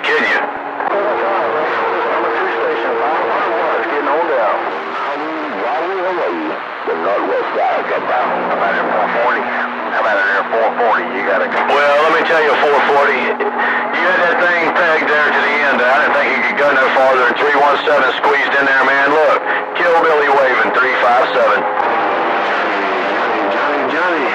kidding you. The northwest side got down. How about at 440? How about at 440? You gotta go. Well, let me tell you, 440. You had that thing pegged there to the end. I didn't think you could go no farther. 317 squeezed in there, man. Look, Killbilly waving 357. Johnny.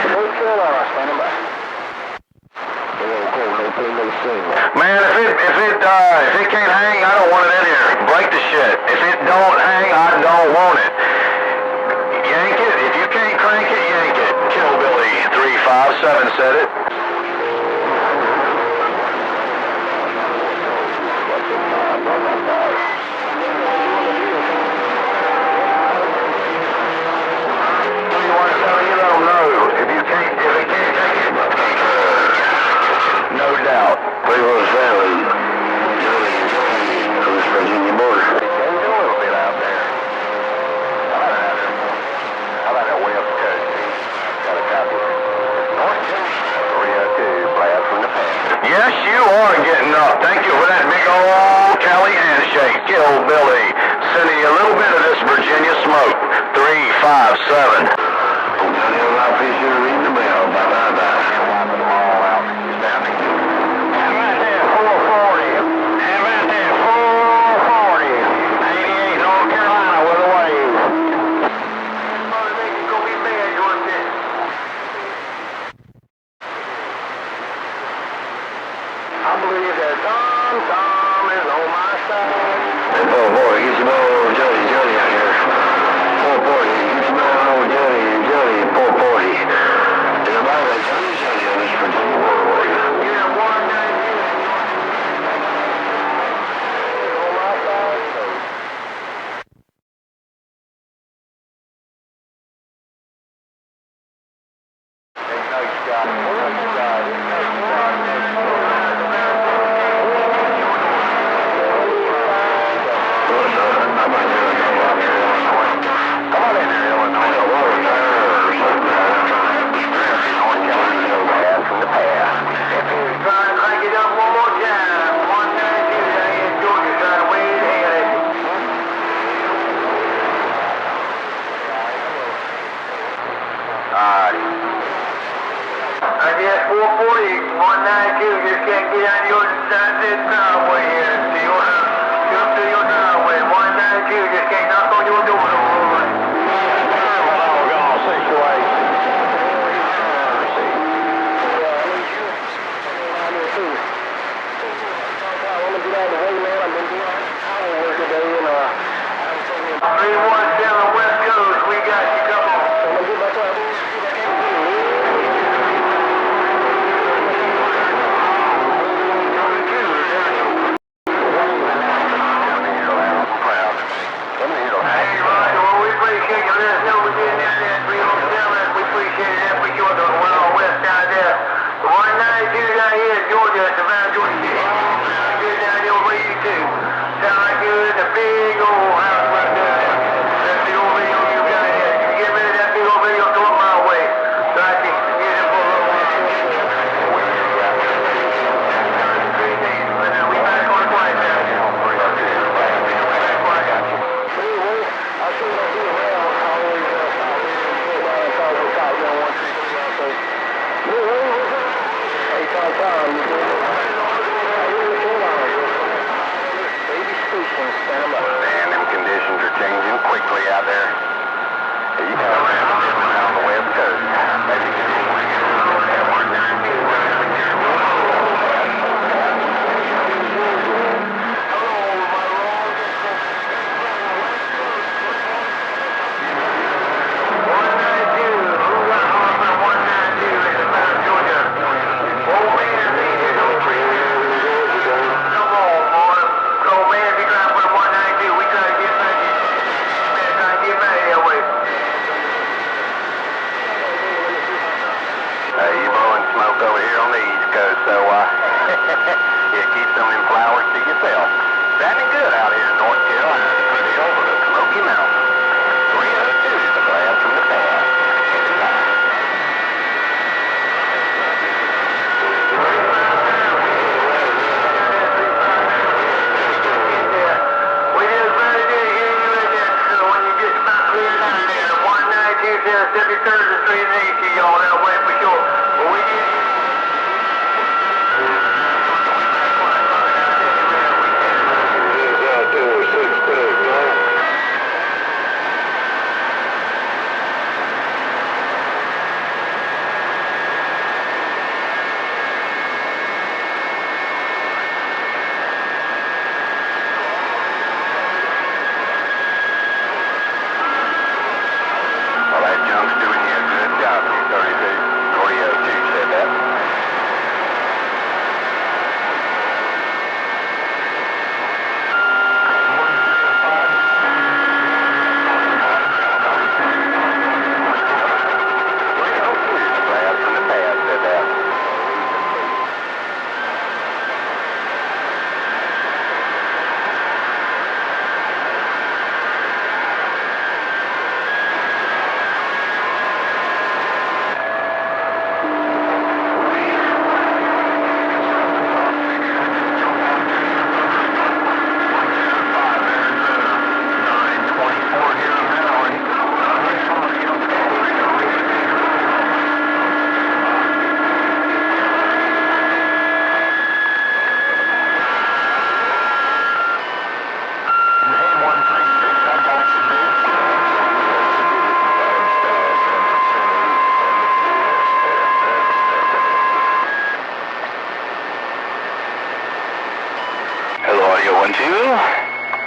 Man, if it can't hang, I don't want it in here. Break the shit. If it don't hang, I don't want it. Yank it. If you can't crank it, yank it. Killbilly 357 said it. Yes, you are getting up. Thank you for that big old Cali handshake. Killbilly, sending you a little bit of this Virginia smoke. 357. Johnny, I'm not pretty sure reading the mail. Bye-bye. Wiping them all out. He's down there. How about that 440? How about that 440? 88, North Carolina, with a wave. Mother Nation's gonna be mad, you understand? I believe that Tom is on my side. Hey, boy, get your old Johnny out here. 440, get your old Johnny, 440. And about that Johnny on this Virginia waterway. Yeah, 190. On my side. Hey, no, you got it. I guess 440, 192, you can't get on your driveway here. Come to your driveway. 192, just can't knock on your door. Doggone situation. I'm gonna get out of the way, man. I've been doing hour work today, and 317 West Coast, we got you. Come on. I'm gonna get back up. Big old house right there. That big old video you got here. You get rid of that big old video, throw it my way. So I can use it for a little while. We back on the flight now. Man, them conditions are changing quickly out there. You got around the west coast. Maybe over here on the East Coast, so yeah, keep some of them flowers to yourself. Standing good out here in North Carolina, pretty over the Smoky Mountains. 302 is a blast from the past. 380 y'all in the way for sure. But we get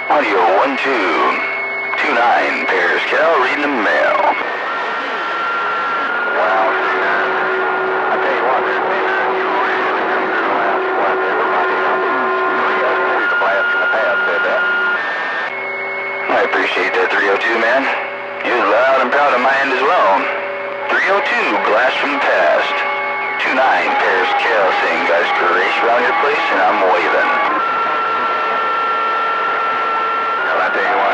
Audio 1-2, 2-9, Paris Cal, reading the mail. Wow, I tell you what, there's been you really come through the last one. Everybody on the blast in the past said that. I appreciate that, 302, man. You was loud and proud on my end as well. 302, blast from the past. 2-9, Paris Cal, saying guys great around your place, and I'm waving. I tell you what,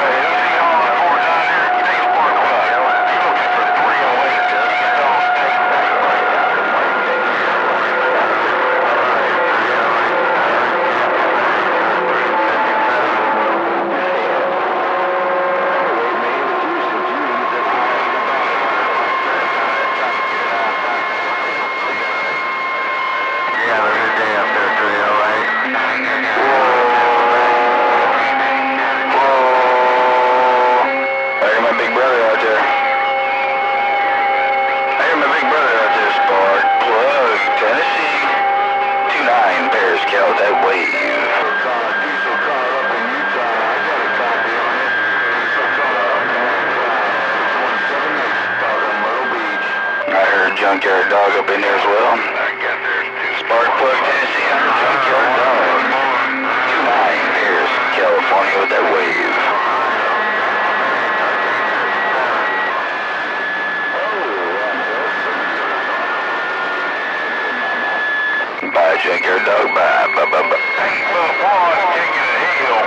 that wave. I heard Junkyard Dog up in there as well. Spark Plug, Tennessee, I heard Junkyard Dog. 2-9, Paris, California with that wave. Bye, Junkyard Dog, bye, bye, bye, bye. Hey, Quad, taking a hill.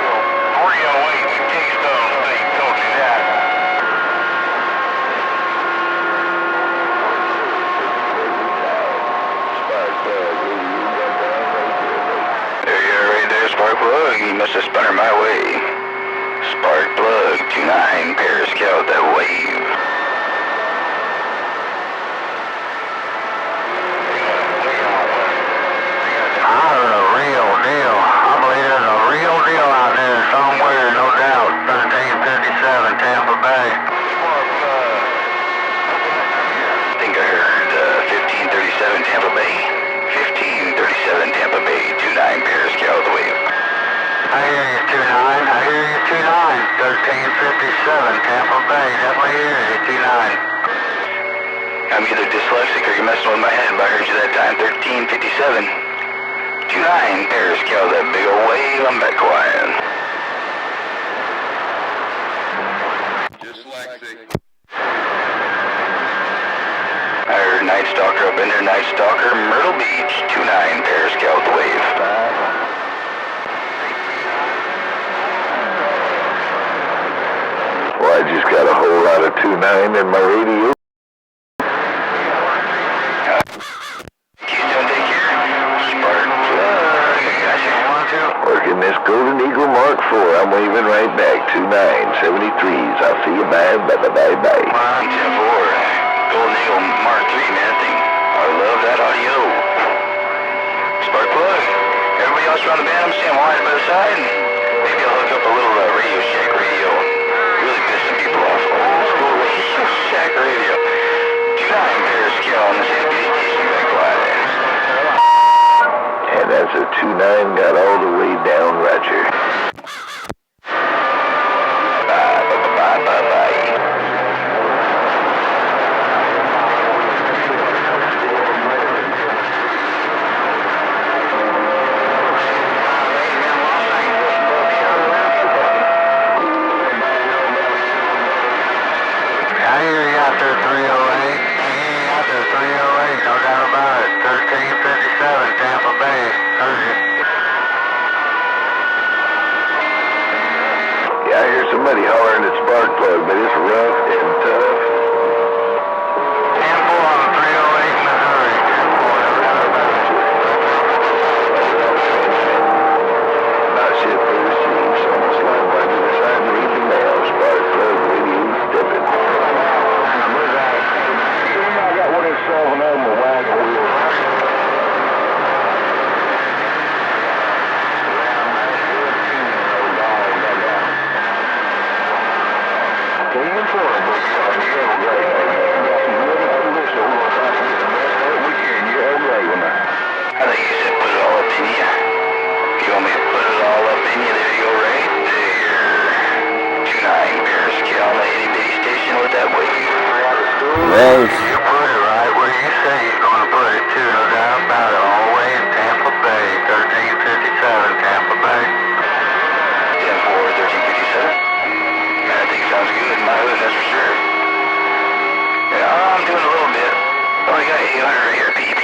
308 in Keystone State, told you that. There you are right there, Spark Plug. You must have spun her my way. Spark Plug, 2-9, Paris Cal, that wave. Tampa Bay, 1537 Tampa Bay, 2-9 Paris Cal, the wave. I hear you, 2-9. I hear you, 2-9. 1357 Tampa Bay, definitely hear you, 2-9. I'm either dyslexic or you're messing with my head, but I heard you that time, 1357. 2-9 Paris Cal, that big old wave, I'm back quiet. Dyslexic. I heard Night Stalker up in there, Night Stalker, Myrtle Beach, 2-9, Paris Cal, the wave. Well, I just got a whole lot of 2-9 in my radio. Keystone Daycare, Spark Plug, gotcha. Working this Golden Eagle Mark IV, I'm waving right back, 2-9, 73s, I'll see you, bye, bye, bye, bye, bye. 10-4. Golden Eagle Mark III, man. That thing, I love that audio. Spark plug. Everybody else around the band, I'm standing wide by the side. Maybe I'll hook up a little Radio Shack radio. Really piss some people off. Old school Radio Shack radio. 29 pairs scale on this APC station back wide. And that's a 2-9 got all the way down, Roger. Yeah, I hear somebody hollering at spark plug, but it's rough and tough. 10-4 on 308 Missouri. 10-4. Not shit for the seats. Almost like by the side and read the mail. Spark plug radio stepping. I got one of solving on my wagon wheel. I think you said put it all up in you. You want me to put it all up in you? There you go, right there. 2-9 pairs scale on the itty bitty station with that wave. Nice. You put it right where you say you're going to put it too, no doubt about it. All the way in Tampa Bay, 1357 Tampa Bay. 10-4, 1357. Man, that thing sounds good in my hood, that's for sure. Yeah, I'm doing a little bit. Only got 800 right here, PP.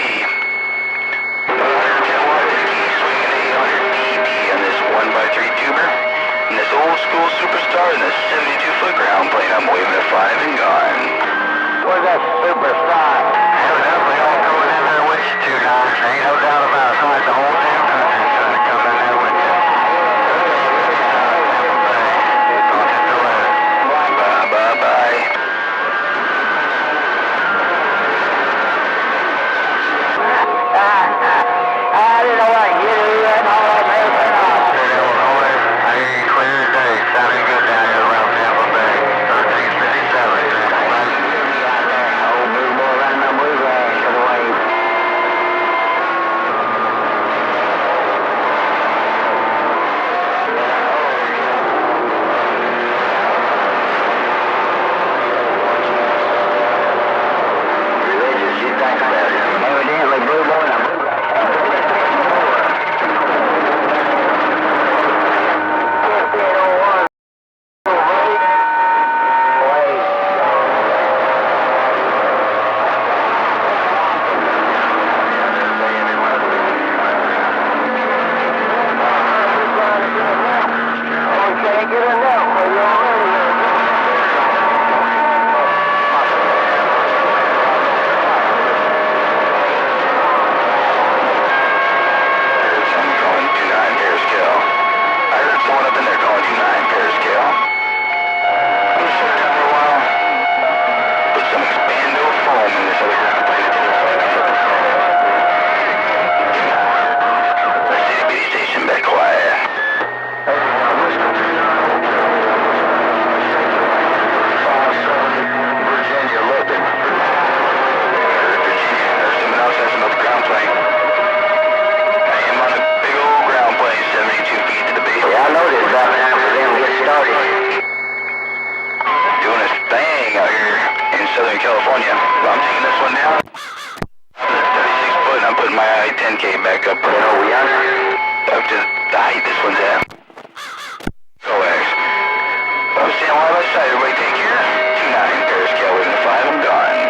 110 watt PP, swinging 800 PP on this 1x3 tuber. And this old school superstar and this 72-foot ground plane. I'm waving a 5 and gone. Where's that superstar? Evidently all coming in there with you 2-9. Ain't no doubt about it. Like the whole damn country's trying to come in there with you. Bye-bye. I didn't know I could get it yet. All I made it off. I hear you clear as day. Sounding good down here around Tampa Bay. 1357 Tampa Bay. Old blue boy running my bluegrass to the wave. Religious, you think about it. Evidently, blue boy and a bluegrass. Southern California. I'm taking this one down. 36 foot and I'm putting my I-10K back up. Up to the height this one's at. Coax. I'm staying wide by side. Everybody take care. 2-9 pairs scale within the 5. I'm gone.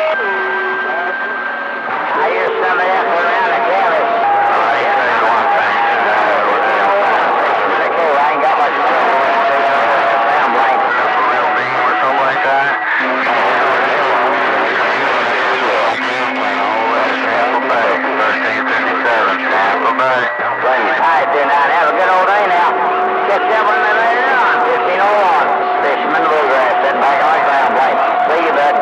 I hear somebody up around the cabin. I ain't saying one thing. I ain't got much money. I'm like A real beam or something like that. Alright, then have a good old day now. Catch up with me later on. 1501. Fisherman Bluegrass, sitting back on the ground plate. See you, bud.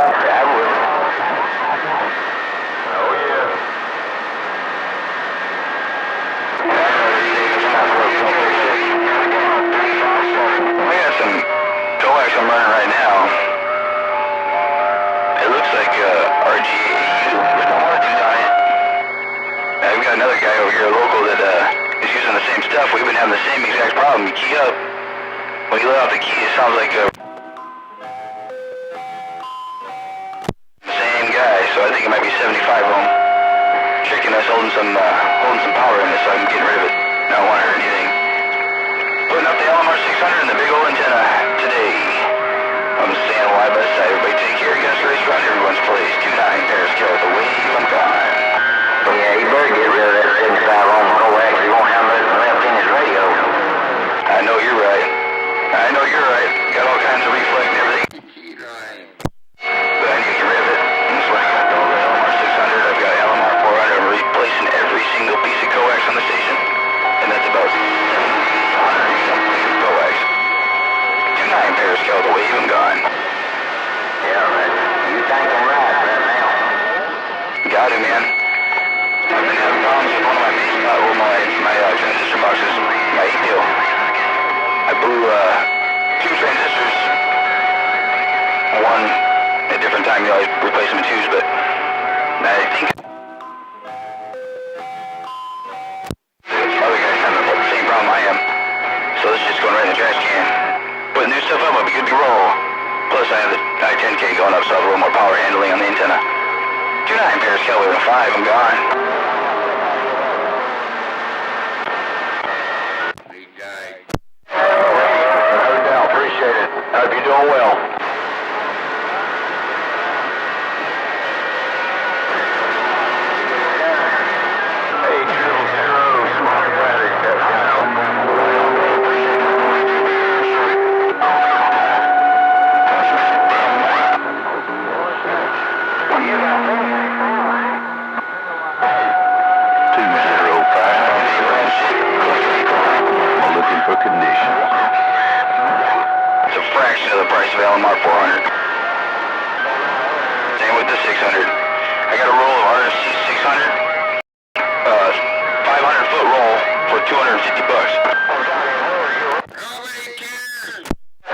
here local that is using the same stuff. We've been having the same exact problem. You key up. When you let off the key, it sounds like the same guy. So I think it might be 75 ohm. Tricking us, holding some power in it, so I'm getting rid of it. I don't want to hurt anything. Putting up the LMR 600 and the big old antenna today. I'm San Y Best Side. Everybody take care. You guys race around everyone's place. 29 Paris Kill the way I'm gone. Yeah, you better get rid of that 75 ohm coax. He won't have nothing left in his radio. I know you're right. I know you're right. Got all kinds of reflex and everything. But I need to get rid of it. That's why I got the LMR 600. I've got LMR 400. I'm replacing every single piece of coax on the station. And that's about 100 pieces of coax. 29 Paris Kill the way I'm gone. Yeah, right. You thinking right now. Got it, man. I've been having problems with one of my main my transistor boxes, my 8 deal. I blew 2 transistors, one at a different time. You know, I replace them in 2s, but I think other guys have the same problem I am. So it's just going right in the trash can. Putting new stuff up, I'll be good to roll. Plus I have the I-10K going up, so I have a little more power handling on the antenna. 29 Paris Kelly with a 5, I'm gone. No doubt, appreciate it. Hope you're doing well. For conditions. It's a fraction of the price of LMR 400. Same with the 600. I got a roll of RSC 600, 500 foot roll for $250.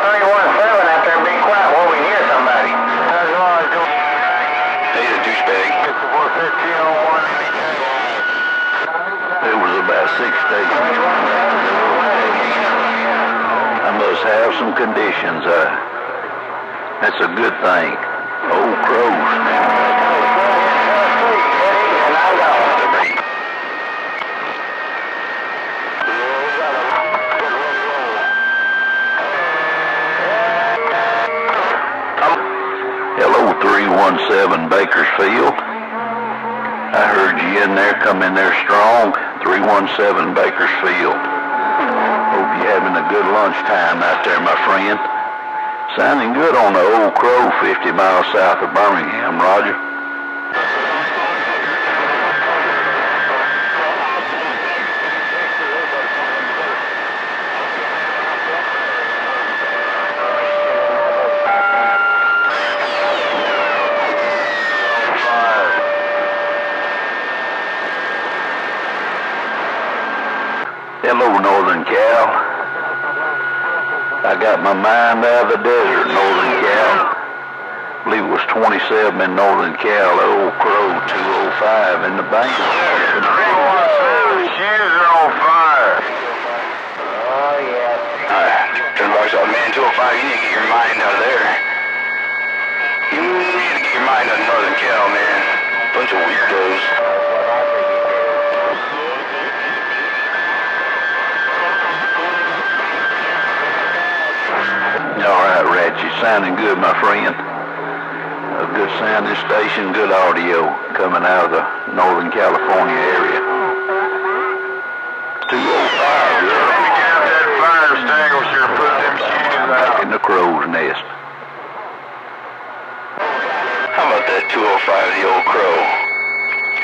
31.7 out there, be quiet while we hear somebody. He's a douchebag. It was about 6 stations. I must have some conditions. That's a good thing. Old crows. Hello, 317 Bakersfield. I heard you in there, come in there strong. 317 Bakersfield. Hope you're having a good lunchtime out there, my friend. Sounding good on the Old Crow, 50 miles south of Birmingham, Roger. Hello, Northern Cal. I got my mind out of the desert, Northern Cal. I believe it was 27 in Northern Cal, Old Crow 205 in the bank. 317, shoes are on fire. Oh, yeah. Turn the box off, man. 205, you need to get your mind out of there. You need to get your mind out of Northern Cal, man. Bunch of weirdos. All right, Ratchet, sounding good, my friend. A good sounding station, good audio coming out of the Northern California area. 205, girl. Get out that fire extinguisher and put them shoes Back out. in the crow's nest. How about that 205, the Old Crow?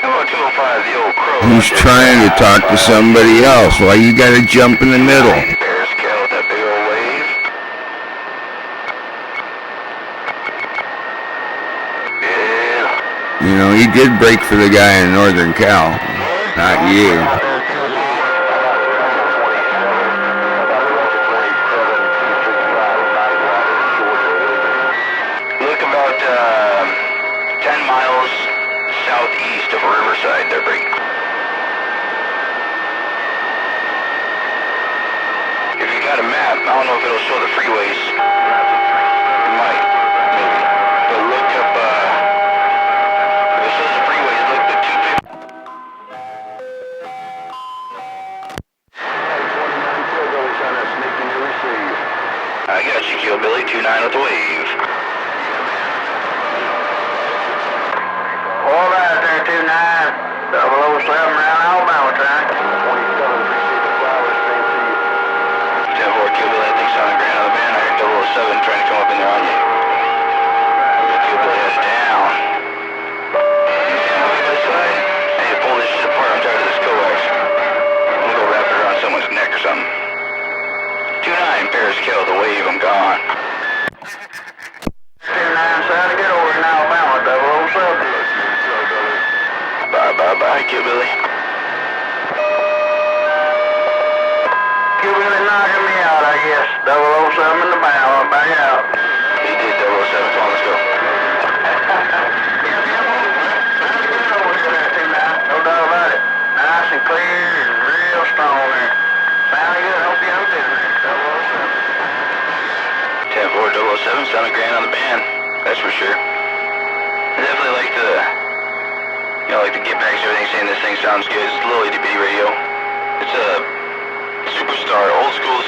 How about 205, the Old Crow? He's trying to talk to somebody else. Why you gotta jump in the middle? Paris Cal with that big old wave. Yeah. You know, he did break for the guy in Northern Cal. Not you. Look about 10 miles southeast of Riverside, they're breaking. I don't know if it'll show the freeways. It might, maybe. But look up, if it shows the freeways, look the 250. I got you, Killbilly. 29 with the wave. All right there, 29, 007 around Alabama track. 10-4 Killbilly, I think it's on the ground of the man. I heard 007 trying to come up in there on you. Killbilly has it down. Move this side. I need to pull this shit apart. I'm tired of this coax. I'm gonna go wrap it around someone's neck or something. 2-9, Paris Kill, the wave, I'm gone. 29, son, get over in Alabama, 007. Bye, Killbilly. Killbilly knocking me out, I guess. 007 in the bow, back out. He did 007, come on, let's go. No doubt about it. Nice and clear and real strong there. Sounding good. Hope you have it. 10-4 007, sounded grand on the band, that's for sure. I definitely like the, like the get backs and everything, saying this thing sounds good. It's a little itty bitty radio. It's a superstar, old school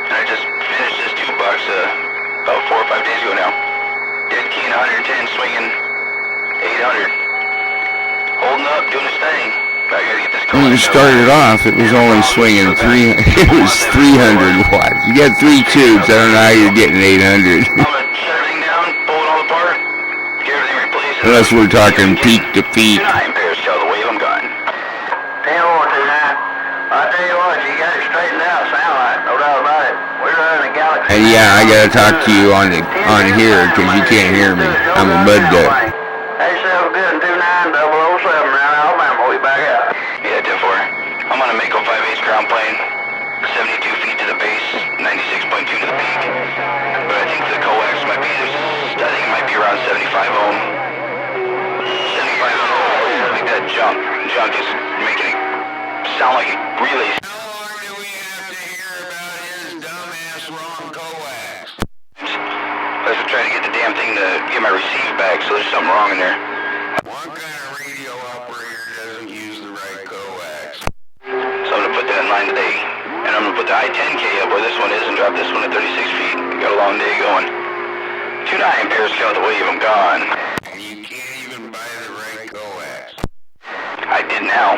And I just finished this jukebox about 4 or 5 days ago now. Dead keen 110, swinging 800. Holding up, doing his thing. I gotta get this When it started off, it was only swinging it was 300 watts. You got 3 tubes, I don't know how you're getting 800. I'm gonna shut everything down, pull it all apart, get everything replaced. Unless we're talking peak to peak. 9 pairs, tell the wave I'm gone. 10-4, 29. I tell you what, you got it straightened out, sound like. No doubt about it. We're running a Galaxy. And yeah, I gotta talk to you on here, because you can't hear me. I'm a mud duck. Hey, yourself good in 29, 007 around Alabama. We back out. Yeah, 10-4. I'm on a Mako 5/8 ground plane, 72 feet to the base, 96.2 to the peak. But I think the coax might be, I think it might be around 75 ohm. 75 ohm. I think that junk is making it sound like it relays. How long do we have to hear about his dumbass wrong coax? I was trying to get the damn thing to get my receive back, so there's something wrong in there. One kind of radio operator doesn't use the right coax. So I'm going to put that in line today. And I'm going to put the I-10K up where this one is and drop this one at 36 feet. Got a long day going. 2-9, Paris Kill, the wave, I'm gone. And you can't even buy the right coax. I did now.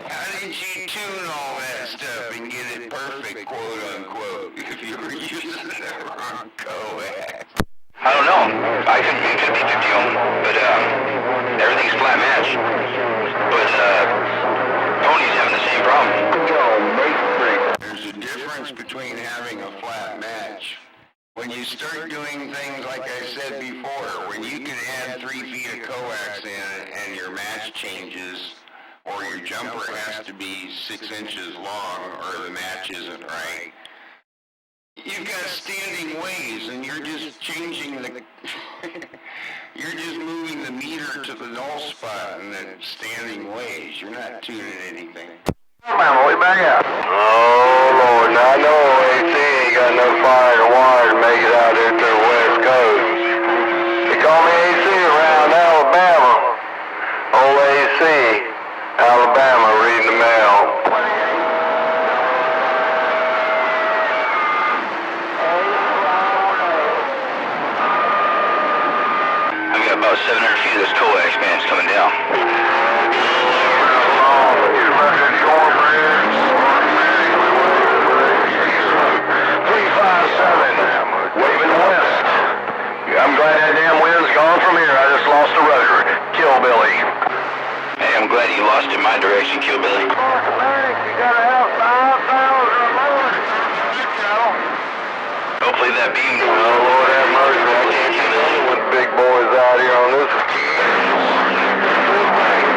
How did you tune all that stuff and get it perfect, quote unquote, if you were using the wrong coax? I don't know. It could be 50 ohm, but everything's flat match. But Tony's having the same problem. There's a difference between having a flat match. When you start doing things like I said before, when you can add 3 feet of coax in and your match changes, or your jumper has to be 6 inches long, or the match isn't right. You've got standing waves, and you're just changing the, you're just moving the meter to the null spot in the standing waves. You're not tuning anything. Man, we back out. Oh, Lord, now I know AC ain't got no fire or water to make it out there to the West Coast. They call me AC around Alabama. Old AC, Alabama, reading the mail. I've got about 700 feet of this coax, man. It's coming down. I'm glad that damn wind's gone from here. I just lost a rudder. Kill Billy. Hey, I'm glad you lost in my direction, Killbilly. Hopefully that beam... Oh, Lord have mercy. I can't get in with the big boys out here on this.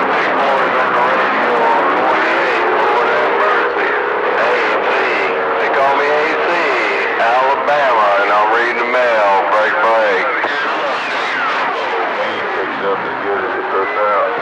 Big boys on the radio on 28. Lord have mercy. AC. They call me AC. Alabama, and I'm reading the mail. Break. Picks up as good as it puts out.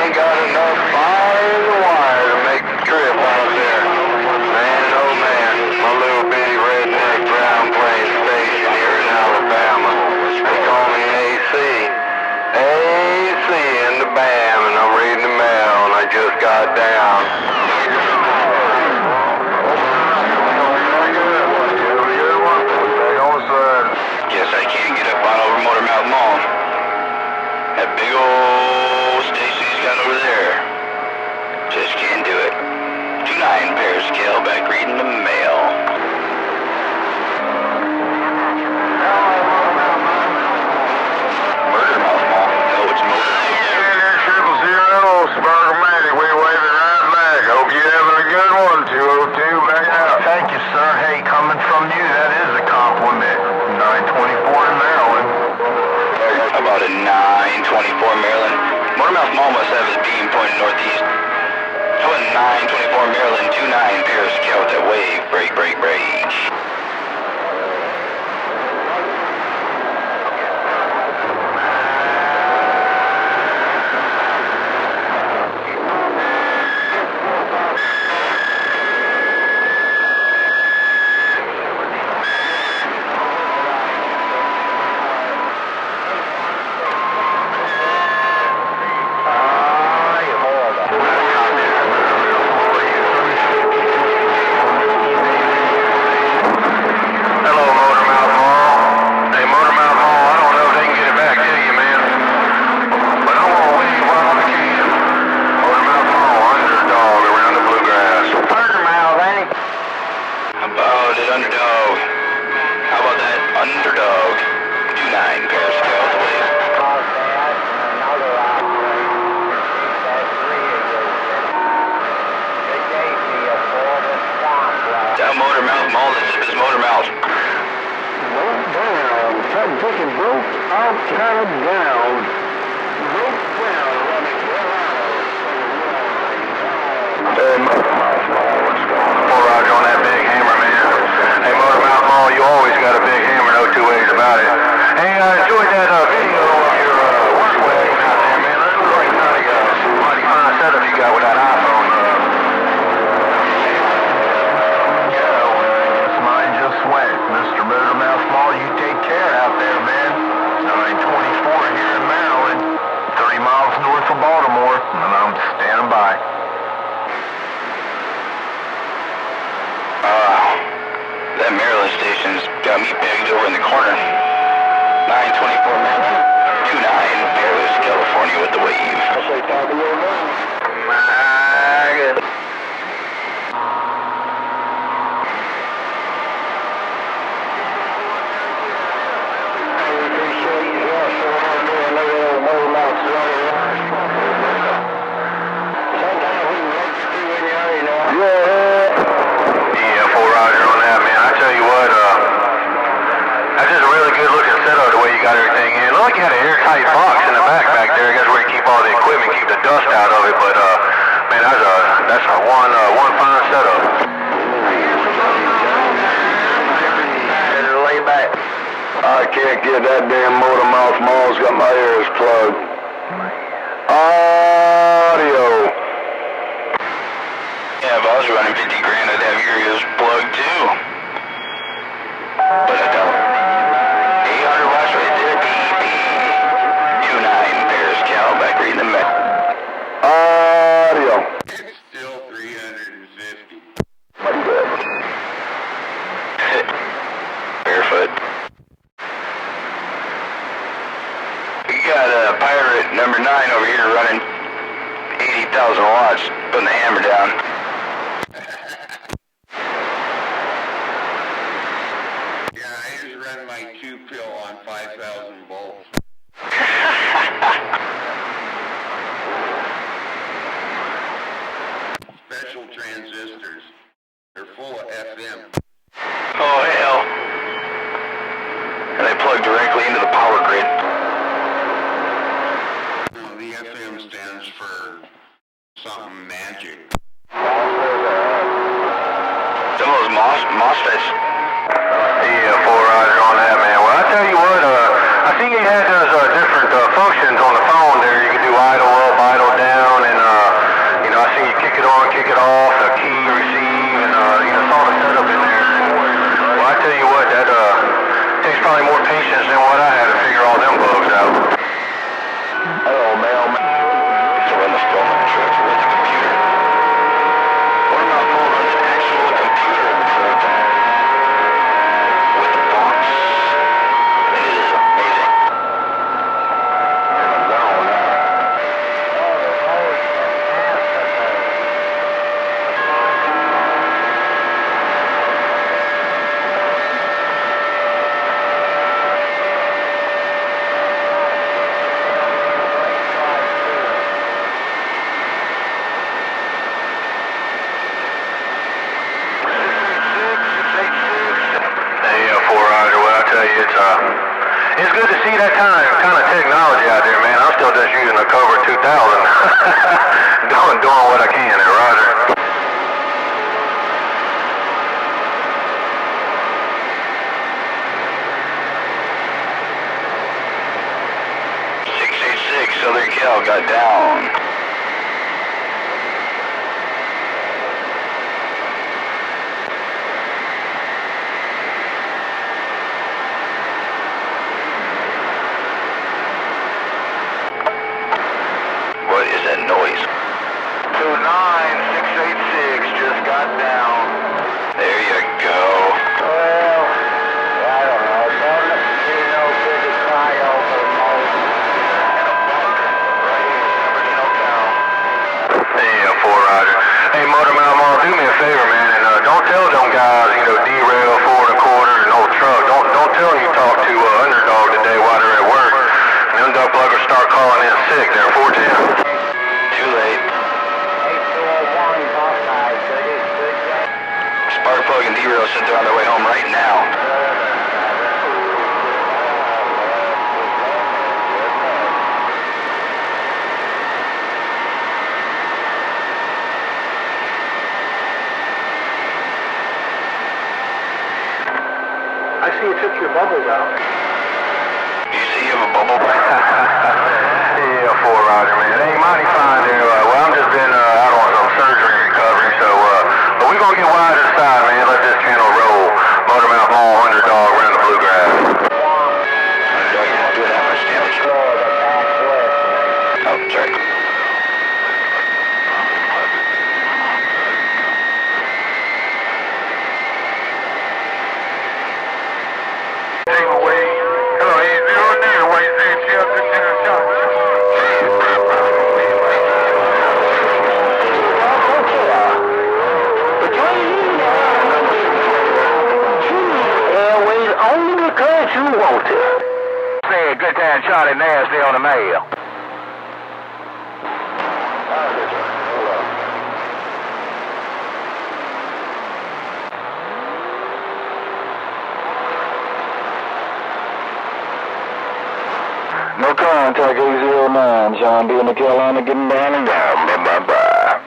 ain't got enough fire in the wire to make the trip out there. Man, oh man, my little bitty redneck ground plane station here in Alabama. They call me AC. AC in the BAM, and I'm reading the mail, and I just got down. Guess I can't get up on over Motormouth Mall. That big old station he's got over there. Just can't do it. 2-9 pair scale back reading the mail. Murdermouth Mall. No, it's Motor. 000, Sparkomatic, we waving right back. Hope you're having a good one. 202, back out. Thank you, sir. Hey, coming from you, that is a compliment. 924 in Maryland. How about a 924 Maryland? Motormouth Mall must have his beam pointing northeast. How about 924 Maryland, 2-9 pair scale with that wave. Break, break, break. Underdog. How about that? Underdog. 2-9 pair scale with the wave. Down Motormouth Mall, the zip is Motormouth. Down, something fucking broke out kind of down. Broke down, running Motormouth Mall, what's going on? Poor Roger on that big hammer, man. Hey, Motormouth Mall, you always got a big hammer, no two ways about it. Hey, I enjoyed that video of your work wagon out there, man. That looks like some mighty fine setup you got with that iPhone. Mine just went. Mr. Motormouth Mall, you take care out there, man. 924 here in Maryland, 30 miles north of Baltimore, and I'm standing by. That Maryland station's got me pegged over in the corner. 924 Maryland. 2-9 Paris, California with the wave. I'll say top of your name. Got everything in. Look, you had an airtight box in the back there. I guess where you keep all the equipment, keep the dust out of it. But man, that's a one fine setup. Lay back. I can't get that damn Motormouth Mall's got my ears plugged. Audio. Yeah, if I was running 50 grand, I'd have your ears plugged too. But I don't. 800 watts right there, BB. 2-9 Paris, Cal, back reading the mail. Audio. It's still 350. Barefoot. We got a Pirate number 9 over here running 80,000 watts, putting the hammer down. Yeah, I just run my 2-pill on 5,000 volts. Special transistors. They're full of FM. Oh, hell. And they plug directly into the power grid. No, the FM stands for something magic. Some of those MOSFETs. Yeah, 4 Roger on that, man. Well, I tell you what, I think you had those different functions on the phone there. You can do idle up, idle down, Doing what I can there, Roger. 686 Southern Cal got down. What is that noise? 29686 just got down. There you go. Well, I don't know. Don't let me see no big flyover mode. Yeah, 4 Roger. Hey, Motor Mouth Mall, do me a favor, man, and don't tell them guys, derail 4 1/4 and old truck. Don't tell them you talked to Underdog today while they're at work. And them duck pluggers start calling in sick there, 410. Too late. 8201 Hawkeye, good. Spark plug and derail said they're on their way home right now. I see you took your bubbles out. Do you see you have a bubble? Yeah, 4 Roger, man. It ain't mighty fine there. Well, I'm just been out on some surgery recovery, so, but we gonna get wide to the side, man. Let this channel roll. Motor Mouth Mall, Underdog, around the bluegrass. Underdog, you're not doing that much damage. Oh, sorry. Hello, 809, why you saying shelter to the shop? Only because you want to. Say Good Time Charlie Nasty on the mail. No contact 809, John D. in the Carolina getting down and down. Bye.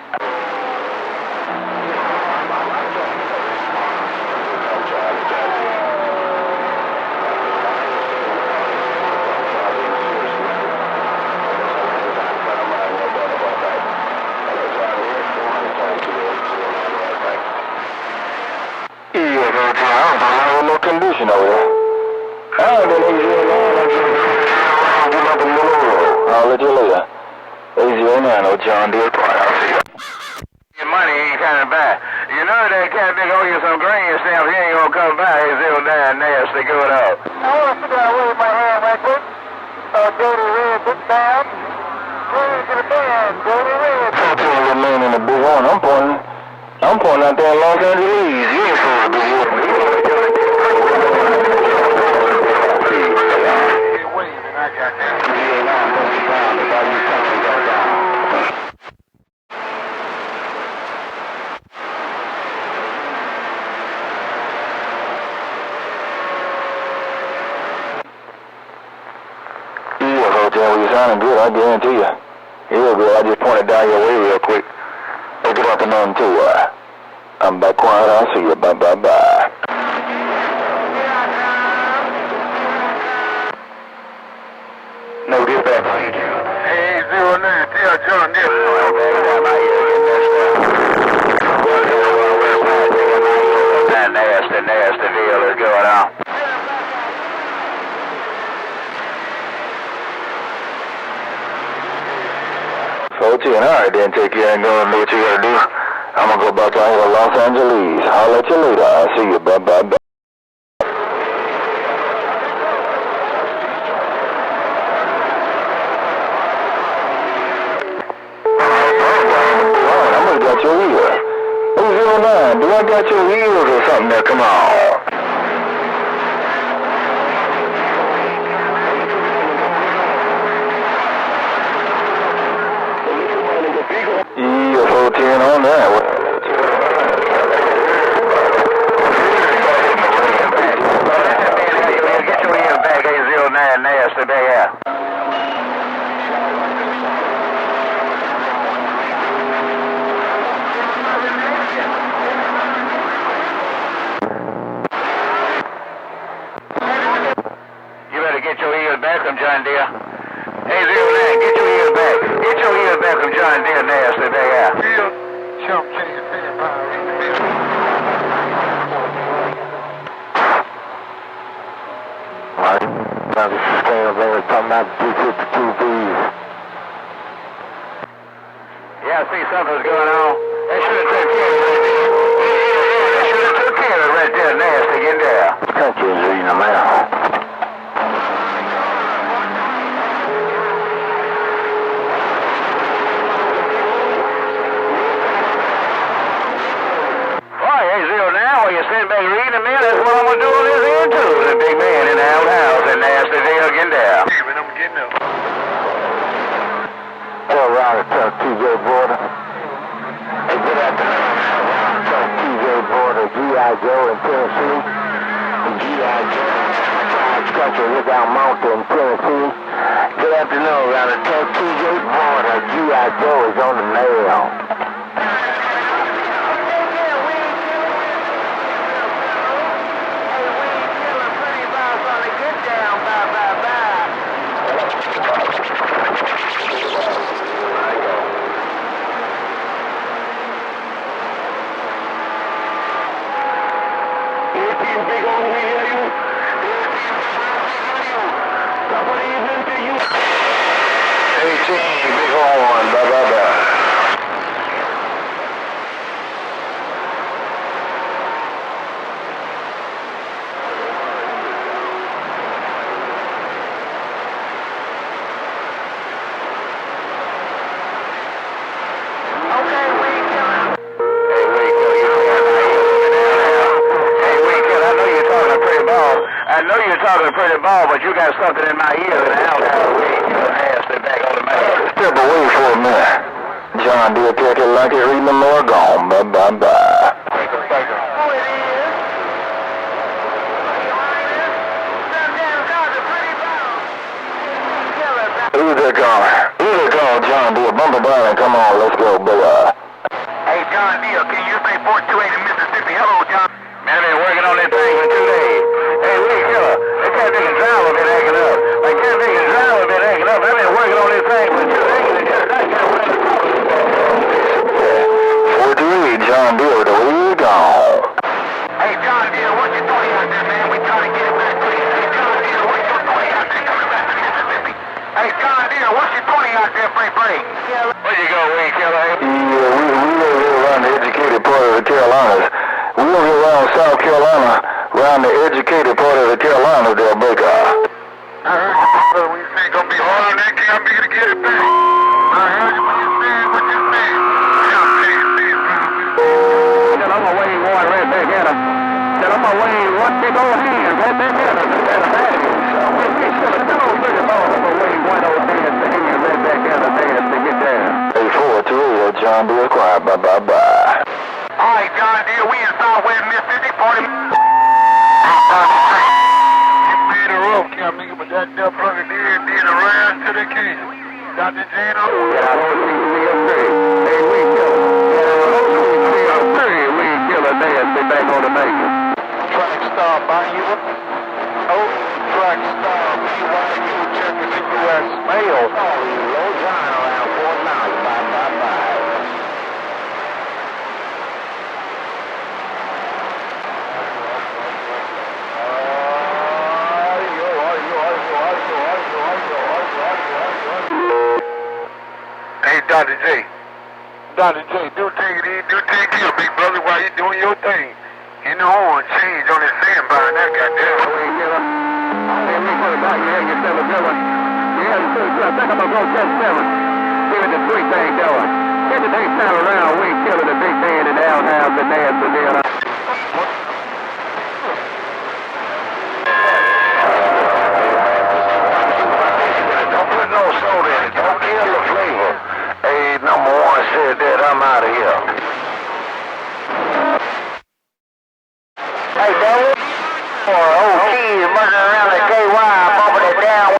No condition over there. I'll let you later. 809, oh John Deere. Your money ain't coming back. You know that Captain owe you some grain stamps. He ain't gonna come back. He's 09 nasty good up. I want to sit down with my hand right quick. Dirty red, big down. Bring to the band, dirty red. That man in the big one. I'm pointing out there in Los Angeles. You ain't supposed to be here. You sounding good, I guarantee you. You're good. I just pointed down your way real quick. Hey, good afternoon, too. I'm back quiet. I'll see you. Bye. No dispatch. Hey, 809, tell John this. That nasty deal is going on. Alright then, take care and go and do what you gotta do. I'm gonna go back out here to Los Angeles. I'll let you later. I'll see you. Bye. I must got your wheel. 809, do I got your wheels or something there? Come on. EF010 on that. Get your ear back, 809 nasty big out. see something's going on. They should have took care of it. They should have took care of it right there, nasty. Get there. Country's reading them out. Sitting back reading a minute, that's what I'm gonna do on this end too. The big man in the outhouse and nasty deal getting there. When I'm getting up. Tell Riley, tell TJ Border. Hey, good afternoon. Tell TJ Border, G.I. Joe in Tennessee. G.I. Joe, Country Lookout Mountain in Tennessee. Good afternoon, Riley. Tell TJ Border, G.I. Joe is on the mail. Big horn, blah, blah, blah. I know you're talking pretty ball, but you got something in my ear that I don't have a weed. You're nasty back on the man. Step away for a minute. John Deere take it like it's reading the more gone. Bye bye bye. Who's that calling? Who's that calling John Deere? Bumper Brown, come on, let's go, boy. Hey, John Deere, can you say 428 in Mississippi? Hello, John. Man, I've been working on that thing for 2 days. Hey, weed killer, that cat nigga driver been acting up. Like, cat nigga driver been acting up. I've been working on this thing for 2 days and just not got what I'm talking about. 428, John Deere, the weed gone. Hey, John Deere, what's your 20 out there, man? We trying to get it back to you. Hey, John Deere, what's your 20 out there coming back to Mississippi? Hey, John Deere, what's your 20 out there, Frank Frank? Where you go, weed killer? Yeah, we live here around the educated part of the Carolinas. We live here around South Carolina, around the educated part of the Carolinas there, Baker. I heard you, brother, when you say it's gonna be hard on that camp to get it back. I heard you when you said what you said. Tell I'm gonna wave one right back at him. Tell I'm gonna wave one big old hand right back at him. Instead of that, tell old pretty ball, I'm gonna wave one old hand to him right back at him to get there. Hey, 428, John Deere, quiet, bye bye bye. All right, John Deere, we in Southwest Mississippi, 40. You made a rope, Cap, nigga, but that dumb brother did around to the king. Dr. Jane, yeah, I don't think we agree. Hey, we killer. Yeah, I don't think we agree. We killer, nasty back on the bacon. Track star by you. Oh, track star BYU checking the U.S. mail. Oh, low John around Fort Knox, bye, bye, bye. Hey, Dr. J. Dr. J, do take it in, do take it, big brother, while you doing your thing. In the horn, change on this sandbar, that goddamn. Hey, killer. Hey, we put it back here, you tell the villain. Yeah, the two, I think I'm gonna go 10-7. Give it the three thing going. Get the thing time around, we killing the big man in the outhouse, the nasty deal. Don't put no soda in it, don't kill the flavor. Hey, number one said that, I'm out of here. Hey, Dave. Or old cheese mucking around the KY, bumping it down.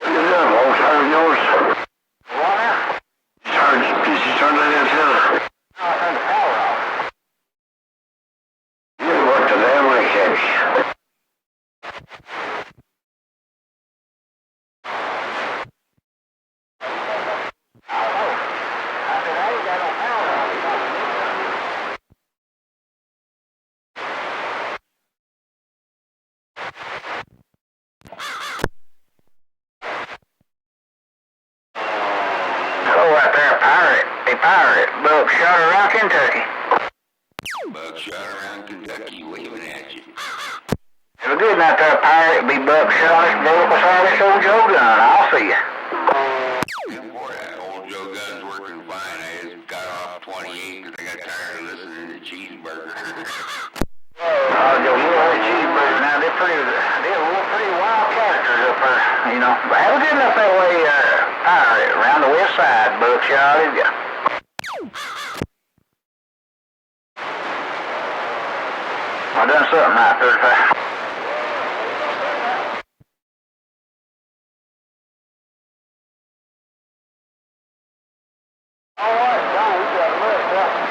What is that, old Sergeant yours? What? Sergeant, piece of Sergeant that center. I turned the power off. You worked the damn mechanic. pirate. Buckshot around Kentucky. Buckshot around Kentucky, waving at you. Have a good night there, pirate. Be buckshot, blow up beside this old Joe gun. I'll see you. And boy, that old Joe Gun's working fine. I just got off 28 because I got tired of listening to Cheeseburger. Joe, you heard Cheeseburger. Now, they're pretty wild characters up there, you know. But have a good night that way, pirate, around the west side, buckshot, is ya? I done something right, 35. All right, now we got a minute now.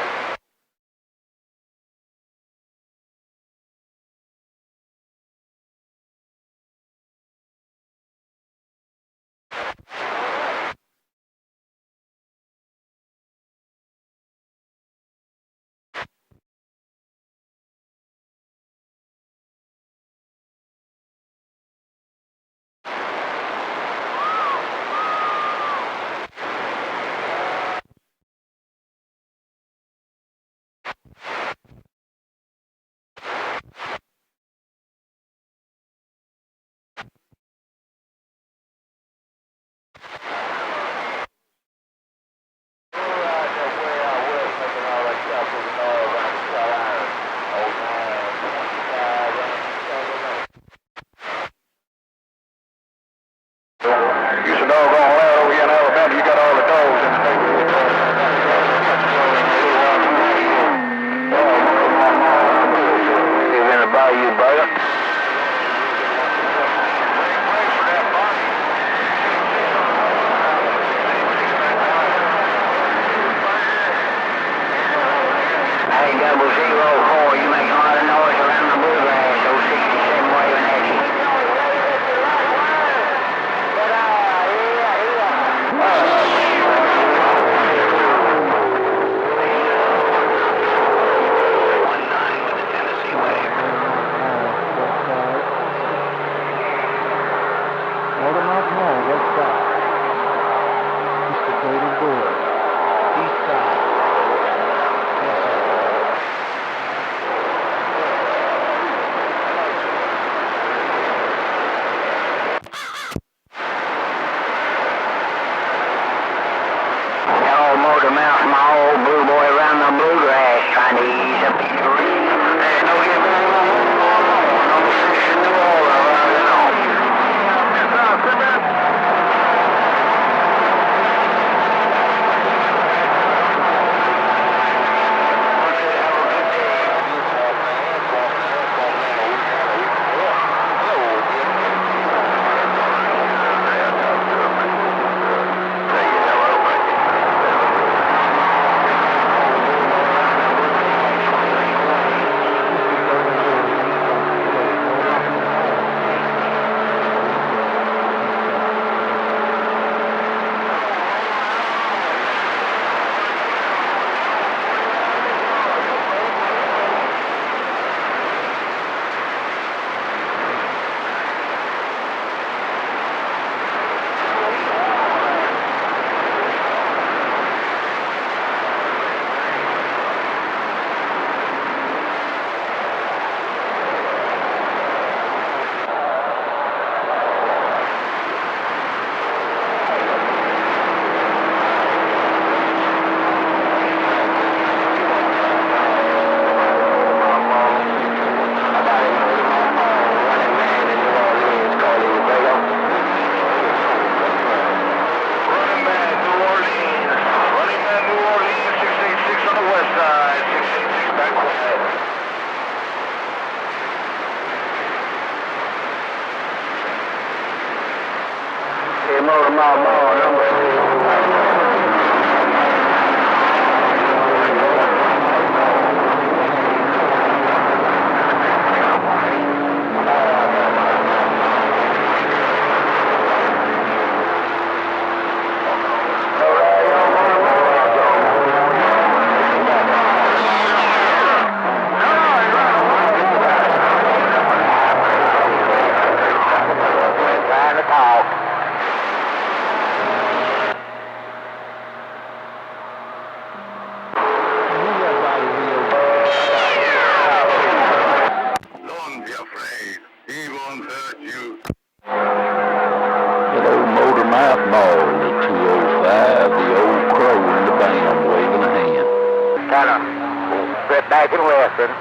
tracking western.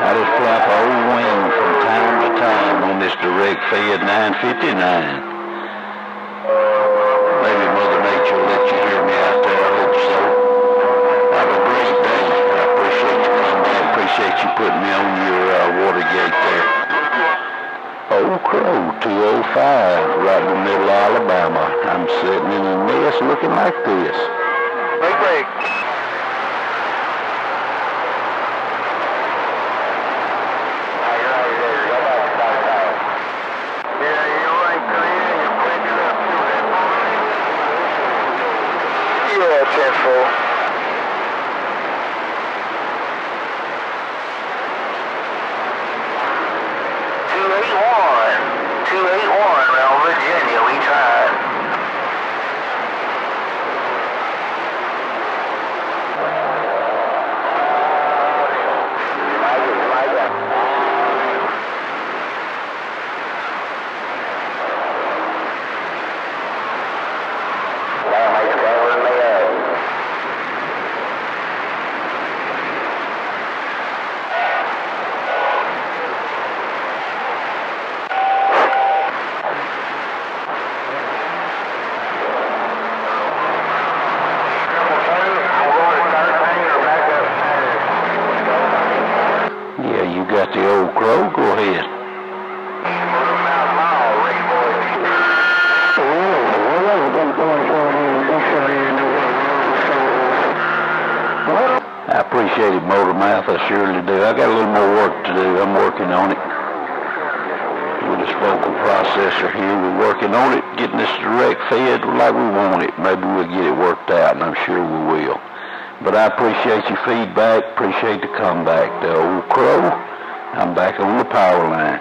I just flap a old wing from time to time on this direct fed 959. Maybe Mother Nature will let you hear me out there. I hope so. Have a great day. I appreciate you coming back. Appreciate you putting me on your water gate there. Old Crow 205, right in the middle of Alabama. I'm sitting in a nest looking like this. Break. Yeah, 10-4. Around Virginia, we tried. Yeah, you got the Old Crow? Go ahead. I appreciate it, Motormouth. I surely do. I got a little more work to do. I'm working on it. With this vocal processor here, we're working on it, getting this direct fed like we want it. Maybe we'll get it worked out, and I'm sure we will. But I appreciate your feedback. Appreciate the comeback. The Old Crow, I'm back on the power line.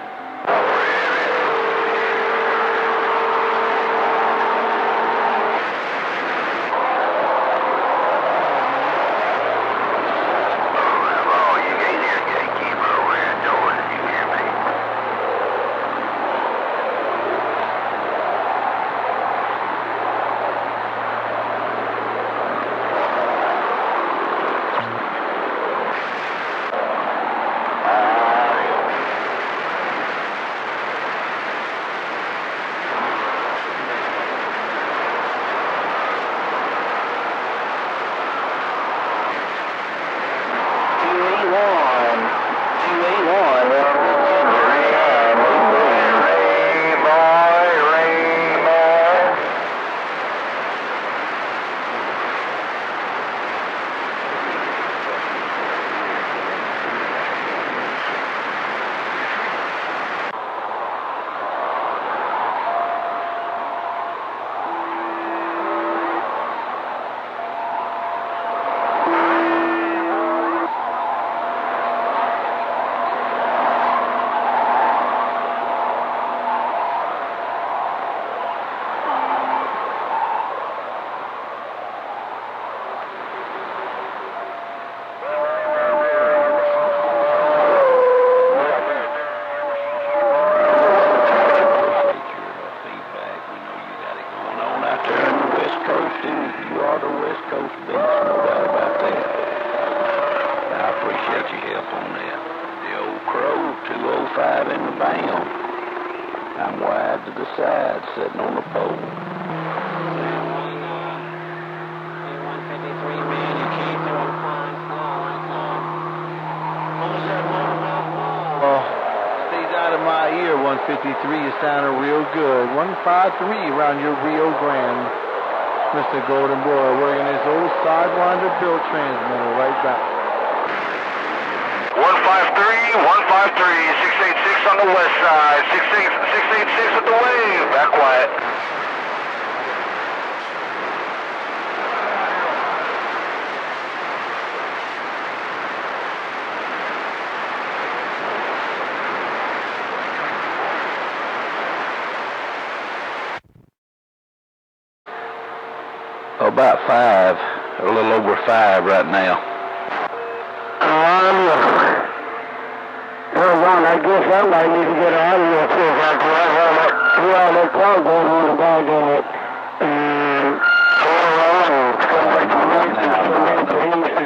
I'm wide to the side, sitting on the pole. Stays out of my ear, 153, you sounding real good. 153 around your Rio Grande. Mr. Golden Boy working his old sidewinder built transmitter right back. 153, 686 on the west side, 686 with the wave, back quiet. About 5, a little over 5 right now. I guess somebody needs to get an audio check out there. Hear all that talk going on about that.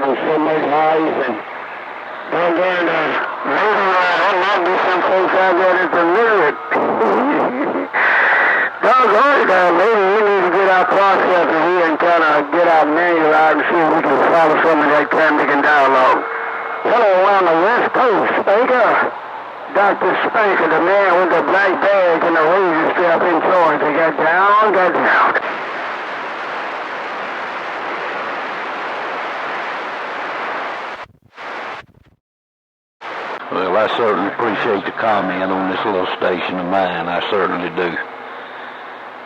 So much highs and maybe there might be some folks out there that's illiterate. Doggone it, maybe we need to get our processor here and kind of get our manual out and see if we can follow some of that Camden dialogue. Hello, on the West Coast, Spanker. Dr. Spanker, the man with the black bag and the razor strap in charge. They got down. Well, I certainly appreciate the comment on this little station of mine. I certainly do.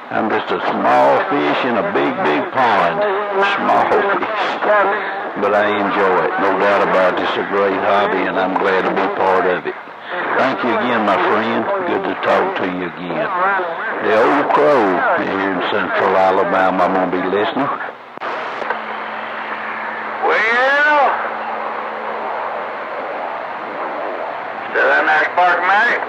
I'm just a small fish in a big, big pond. Small fish. But I enjoy it. No doubt about it. It's a great hobby, and I'm glad to be part of it. Thank you again, my friend. Good to talk to you again. The Old Crow here in Central Alabama. I'm going to be listening. Well, still in that park, mate?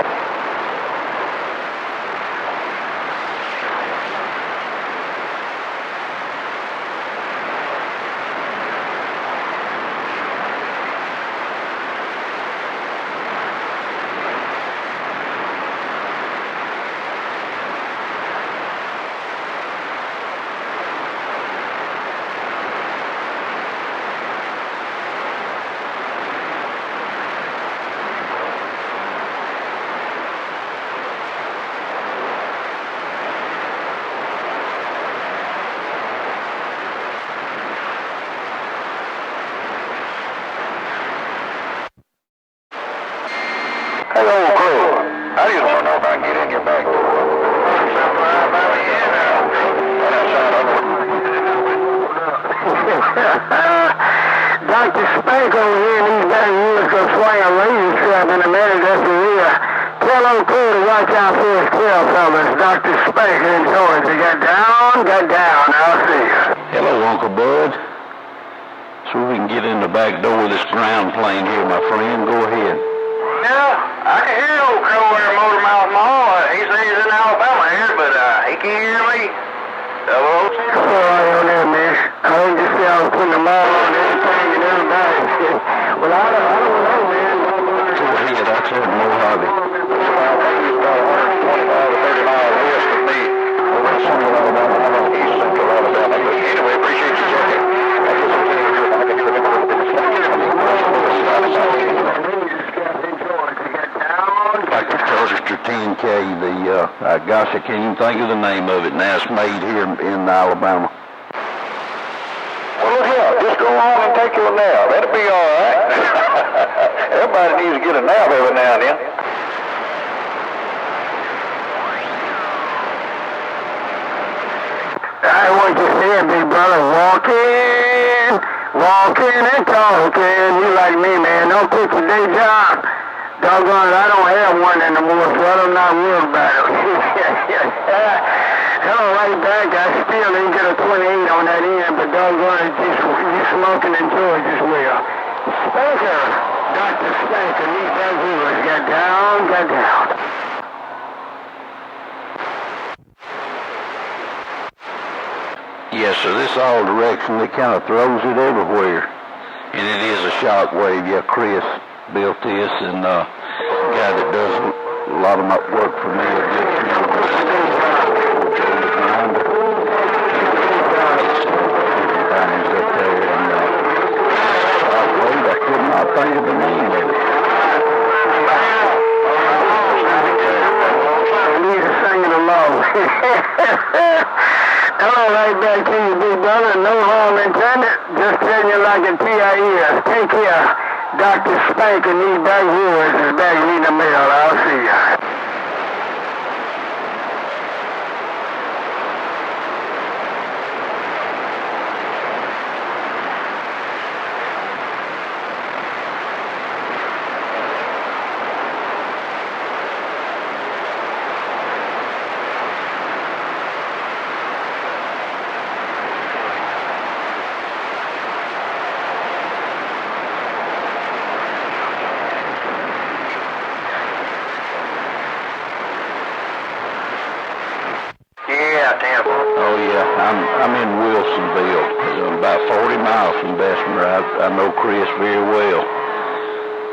Hello, crew. I just want to know if I can get in your back door. Dr. Spank over here in these back years could swing a razor strap in a minute after rear. Tell old crew to watch out for his tail, fellas. Dr. Spank in charge. They got down. I'll see you. Hello, Uncle Bud. So we can get in the back door of this ground plane here, my friend. Go ahead. Yeah, I can hear old Crow there, Motor Mouth Mall. He says he's in Alabama here, but he can't hear me. Hello? Sorry on that, man. I heard you say I was putting them all on everything and everybody. Well, I don't know, man. Go ahead. That's it. No hobby. About 125 to 30 miles west of me. Over in Central Alabama. I'm on East Central Alabama. But anyway, appreciate you checking. I guess I'm saying here, I can hear them over there. Like the Register 10K, gosh, I can't even think of the name of it now. It's made here in Alabama. Well, look here. Just go on and take your nap. That'll be all right. Everybody needs to get a nap every now and then. I want you to say it, big brother. Walking and talking. You like me, man. Don't quit your day job. Doggone it, I don't have one anymore, so I'm not worried about it. Hello, right back. I still didn't get a 28 on that end, but doggone it, you smoking and George as well. Spanker, Dr. Spanker, these bad viewers got down. Yes, sir. This all direction, it kind of throws it everywhere. And it is a shock wave. Yeah, Chris built this, and guy that does a lot of my work for me, a good friend of mine, times up there, and shock wave, I could not think of the name of it. Need to sing it along. Hello, right back to you, big brother. No harm intended. Just telling you like a T.I.E. Take care. Dr. Spank and these back viewers is back reading the mail. I'll see ya. I'm in Wilsonville, about 40 miles from Bessemer. I know Chris very well.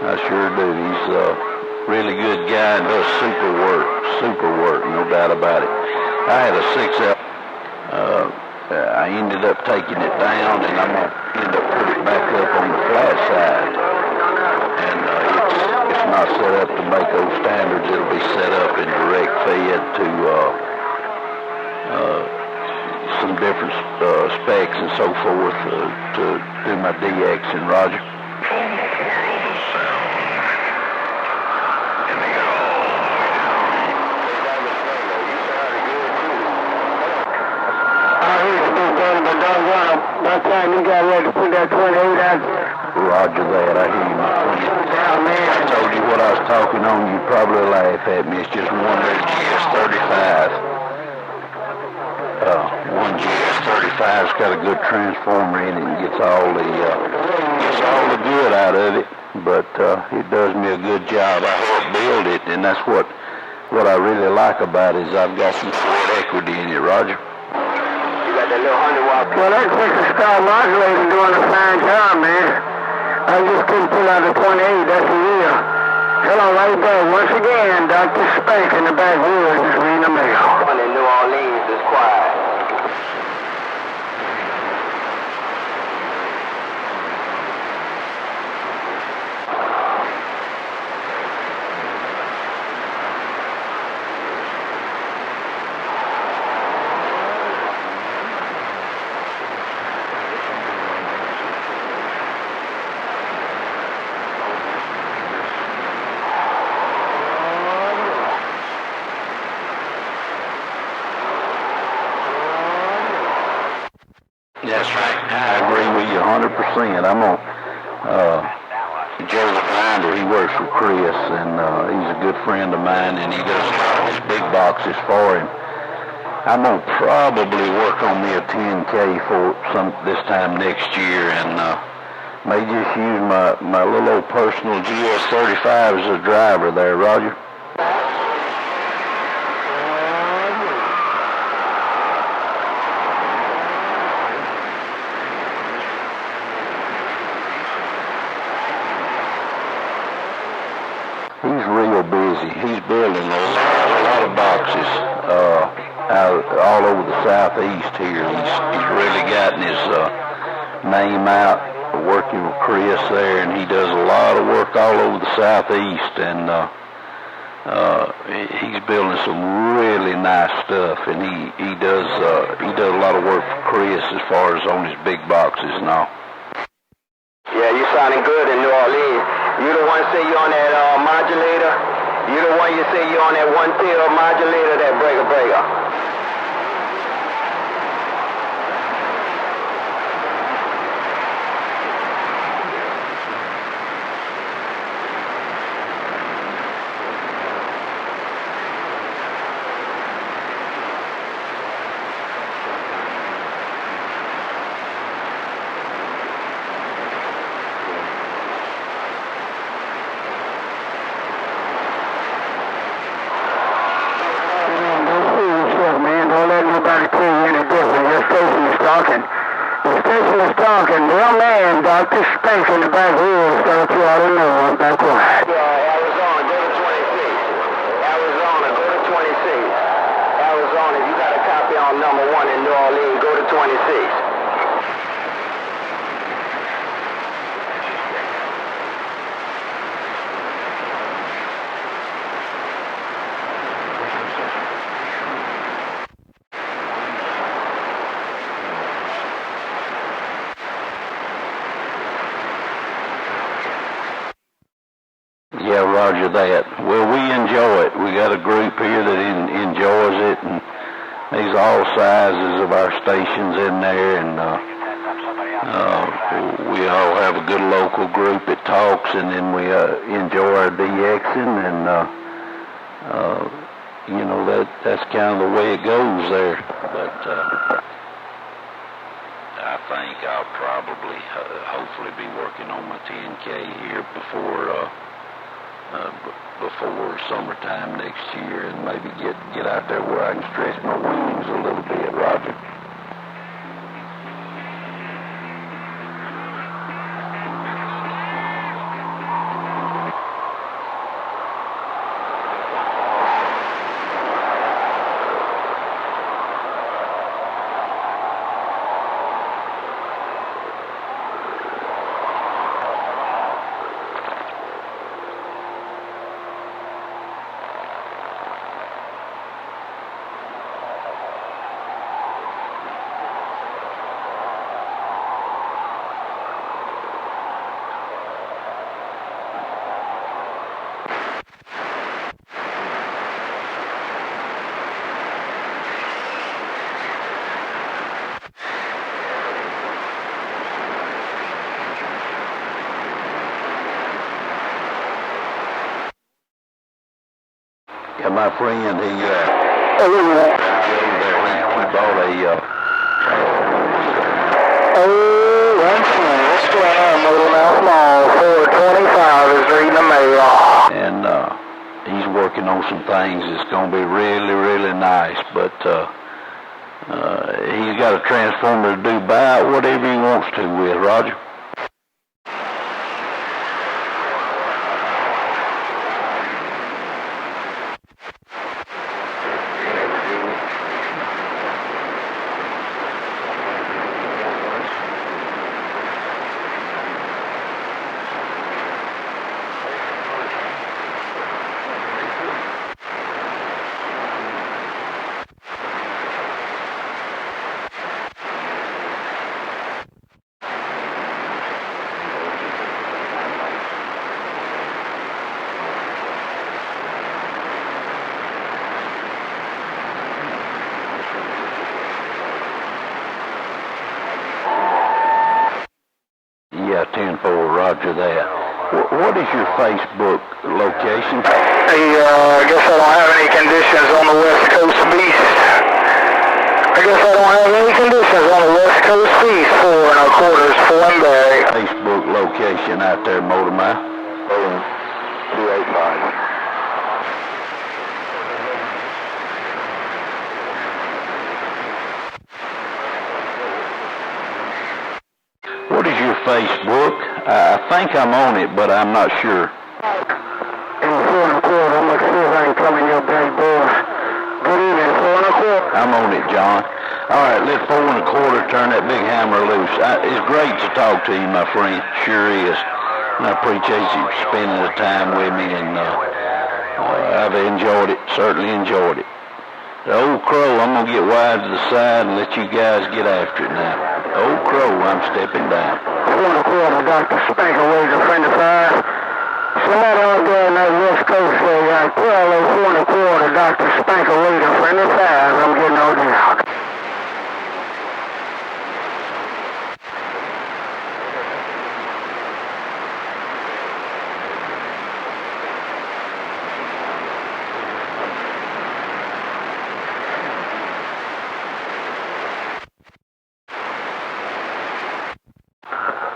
I sure do. He's a really good guy and does super work, no doubt about it. I had a 6L. I ended up taking it down, and I'm going to end up putting it back up on the flat side. And it's not set up to make those standards. It'll be set up in direct fed to some different specs and so forth to do my DX and Roger. By the time you got ready to put that 28 out there. Roger that, I hear you, my friend. Yeah, man. I told you what I was talking on, you'd probably laugh at me. It's just one little GS35. One GS35's got a good transformer in it and gets all the good out of it, but it does me a good job. I help build it, and that's what I really like about it is I've got some sweat equity in it, Roger. That little 100-watt. Well, that 6-star modulator doing a fine job, man. I just couldn't pull out the 28. That's the real. Hello, right there. Once again, Dr. Spank in the backwoods is reading the mail. One in New Orleans is quiet. That's right. I agree with you 100%. I'm on Joe the Finder. He works for Chris, and he's a good friend of mine, and he does all his big boxes for him. I'm going to probably work on me a 10K for this time next year, and may just use my little old personal GS35 as a driver there, Roger. He's real busy. He's building a lot of boxes all over the southeast here. He's really gotten his name out working with Chris there, and he does a lot of work all over the southeast, and he's building some really nice stuff, and he does a lot of work for Chris as far as on his big boxes and all. Yeah, you sounding good in New Orleans. You the one say you on that modulator? You the one you say you on that one-tail modulator, that breaker? Real man, Dr. Spank in the backwoods, so you ought to know, back wide. Arizona, go to 26. Arizona, go to 26. Arizona, you got a copy on number 1 in New Orleans, go to 26. Yeah, Roger that. Well, we enjoy it. We got a group here that enjoys it, and there's all sizes of our stations in there, and we all have a good local group that talks, and then we enjoy our DXing, and you know, that's kind of the way it goes there. But I think I'll probably, hopefully, be working on my 10K here before summertime next year, and maybe get out there where I can stretch my wings a little bit, Roger. my friend. He bought What's going on, Motor Mouth Mall? 425 is reading the mail. and he's working on some things that's going to be really, really nice. But he's got a transformer to do about whatever he wants to with, Roger. Yeah, 10-4, roger that. What is your Facebook location? Hey, I guess I don't have any conditions on the West Coast Beast. I guess I don't have any conditions on the West Coast Beast. 4 1/4 Thornberry. Facebook location out there, Motor Mouth. 285. What is your Facebook? I think I'm on it, but I'm not sure. In 4 1/4, I'm going to see if I can come in your big door. Good evening, 4 1/4. I'm on it, John. All right, let 4 1/4 turn that big hammer loose. It's great to talk to you, my friend. Sure is. And I appreciate you spending the time with me, and I've enjoyed it. Certainly enjoyed it. The old crow, I'm going to get wide to the side and let you guys get after it now. Old crow, I'm stepping down. 4 1/4, Dr. Spanker, Wager, friend of fire. Somebody out there in that West Coast area, 4 1/4, Dr. Spanker, Wager, friend of fire. I'm getting on down.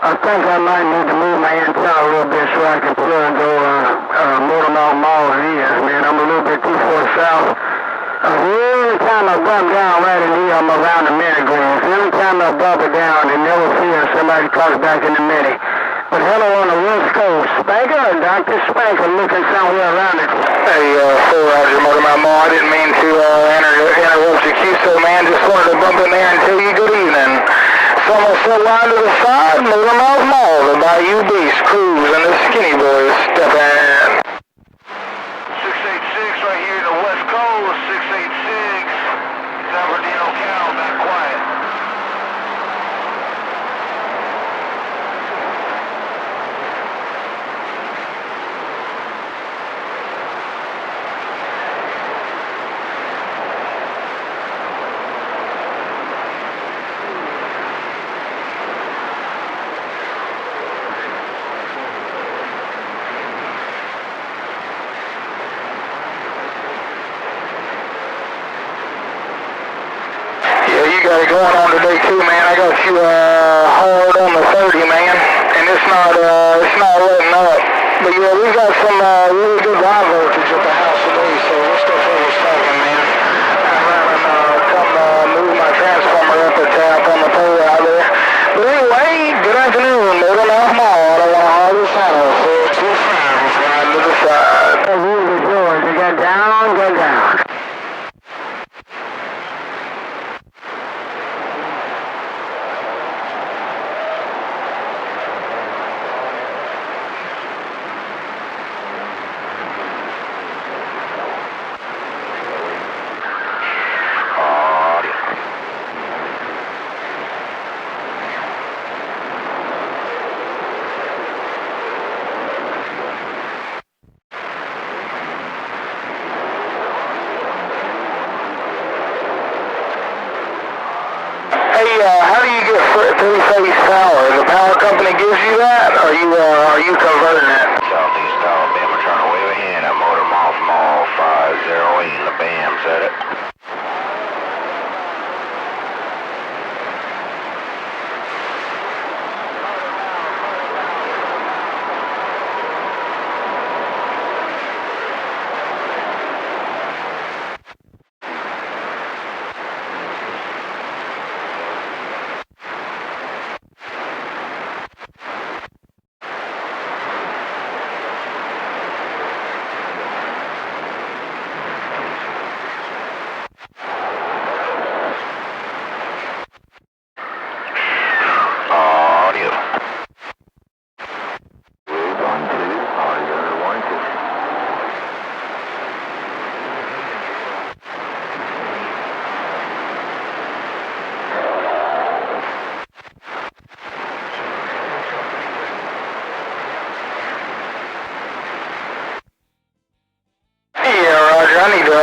I think I might need to move my antenna a little bit so I can plug Motor Mouth Mall's ears, man. I'm a little bit too far south. Every time I bump down right in here, I'm around the mini-greens. Every time I bump it down, it never feels somebody comes back in the mini. But hello on the West Coast. Spanker, Dr. Spanker, looking somewhere around it. Hey, 4 Roger, Motor Mouth Mall. I didn't mean to interrupt your QSO, man. Just wanted to bump in there and tell you good evening. Someone set line to the side, Motor Mouth Mall, the Bayou Beast Cruise, and the Skinny Boys step in. 686 right here in the West Coast, 686. San Bernardino Cal, back quiet. You got it going on today too, man. I got you hard on the 30, man, and it's not letting up. But yeah, we got some really good line voltage at the house today, so we're still fully talking, man. I'm having come move my transformer up the tap on the pole out there. But anyway, good afternoon, Motor Mouth Mall. I don't want to hog this panel, so 2-5 right to the side. Really good. You got down, go down. How do you get three-phase power? The power company gives you that, or are you converting it? Southeast Alabama, turn away ahead at Motor Mouth Mall, 508. looks at it. I need to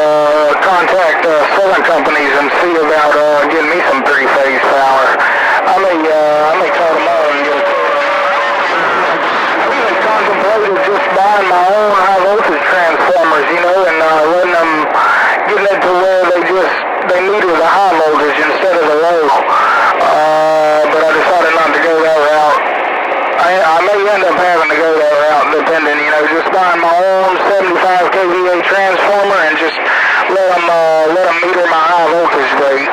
contact Southern companies and see about getting me some three-phase power. I may call tomorrow and get a quote. I've even contemplated just buying my own high voltage transformers, you know, and letting them getting it to where they meter the high voltage instead of the low. But I decided not to go that route. I may end up having to go that route, depending, you know, just buying my own 75 kVA transformer and just let them meter my high voltage rate.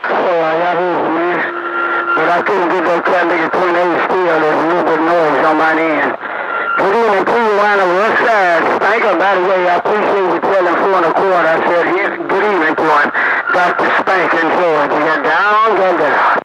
Well, I got his man, but I couldn't get that cat nigga 28 still. There's a little bit of noise on my end. Good evening to you on the west side. Spanker, by the way, I appreciate you telling 4 1/4. I said, yeah, good evening to him. Dr. Spanker in Florida. You got down, got down.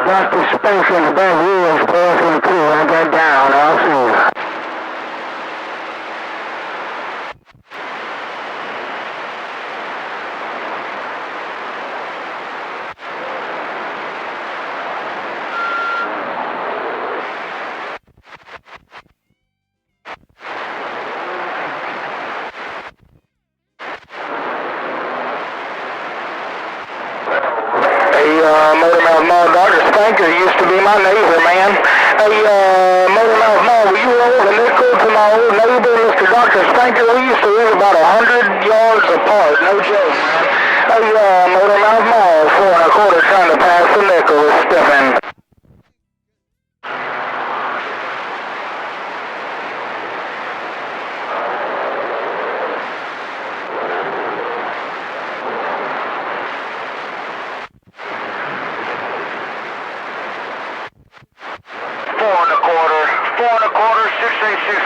Dr. Spanker in the back wheels passing through. I got down. I'll see you. Motormouth Mall, Dr. Spanker used to be my neighbor, man. Hey, Motormouth Mall, will you roll the nickel to my old neighbor, Mr. Dr. Spanker? We used to live about 100 yards apart, no joke, man. Hey, Motormouth Mall, 4 1/4 trying to pass the nickel with Stephen.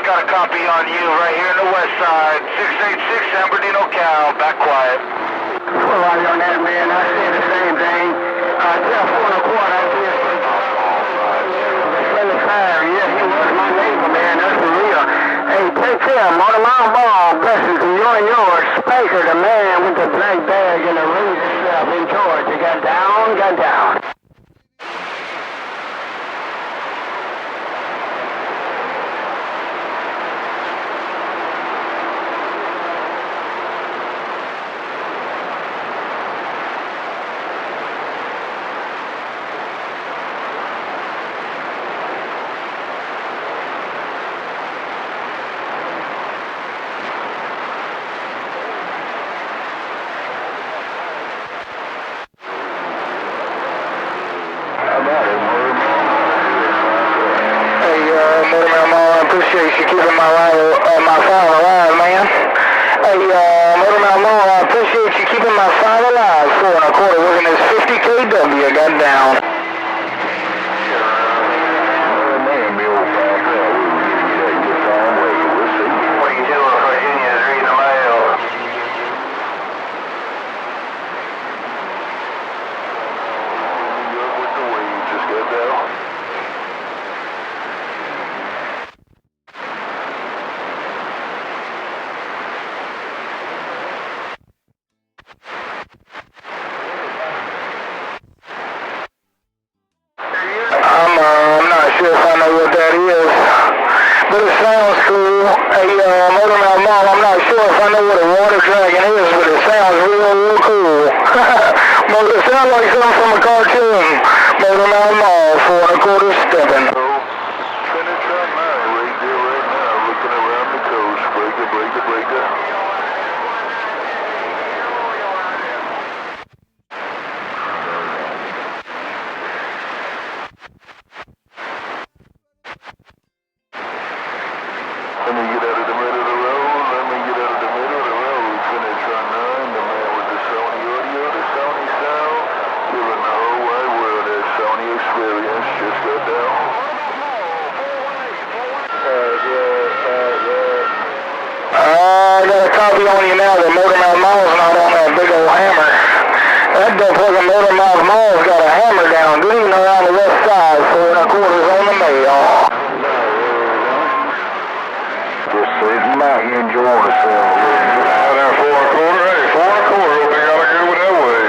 Got a copy on you right here in the west side. 686 San Bernardino Cal, back quiet. Well, while you're on that, man, I said the same thing. Tell 4 1/4, I did. Friendly fire, yeah, he was my neighbor, man, that's for real. Hey, take care, Motormouth Mall, blessings to you and yours. Spanker, the man with the black bag and the razor strap in Georgia, got down, got down. Appreciate you keeping my file alive, man. Hey, Motormouth Mall, I appreciate you keeping my file alive. 4 1/4 working as 50 kW, got down. What are you doing, Virginia? Reading the mail. don't know what a water dragon is, but it sounds real cool. It sounds like something from a cartoon. Motor Mouth Mall, 4 1/4 stepping. Finish on my right there right now, looking around the coast. Breaker, breaker, breaker. Let me get out of the middle of the road. Let me get out of the middle of the road. Finish on 9. The man with the Sony audio, the Sony sound. Giving the whole wide world that Sony experience. Just got down. I got a copy on you now that Motor Mouth Mall's not on that big old hammer. That fucking Motor Mouth Mall's got a hammer down, gleaming around the west side, 4 1/4 on the mail. Just sitting back here enjoying ourselves. Out there 4 1/4. Hey, 4 1/4. We gotta go with that way.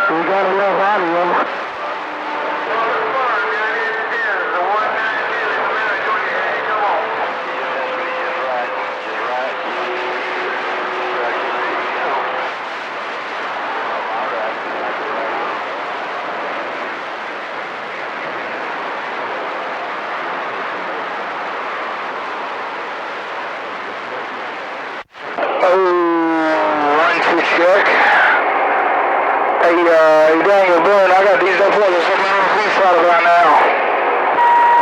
We got enough audio. Check. Hey, Daniel Boone, I got these up for the police side of right now.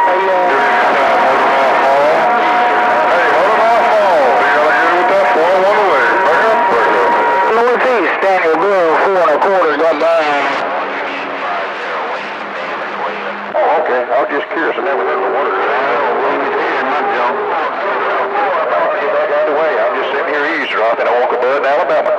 Hey, Motor Mouth Mall. We gotta get with that 401 away. Back up, back up. Northeast, Daniel Boone, 4 1/4 got down. Oh, okay. I was just curious. I never heard of the water. Get back out of the way. I'm just sitting here eavesdropping. I walk a bud in Alabama.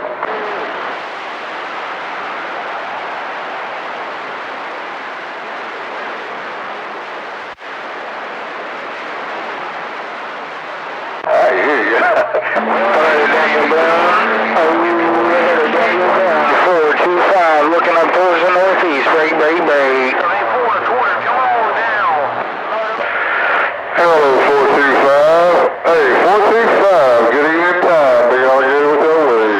I hear you. Daniel Boone, 425, looking up towards the northeast. Break, break, break. Hello, 425. Hey, 425, getting in time. Big alligator with that way.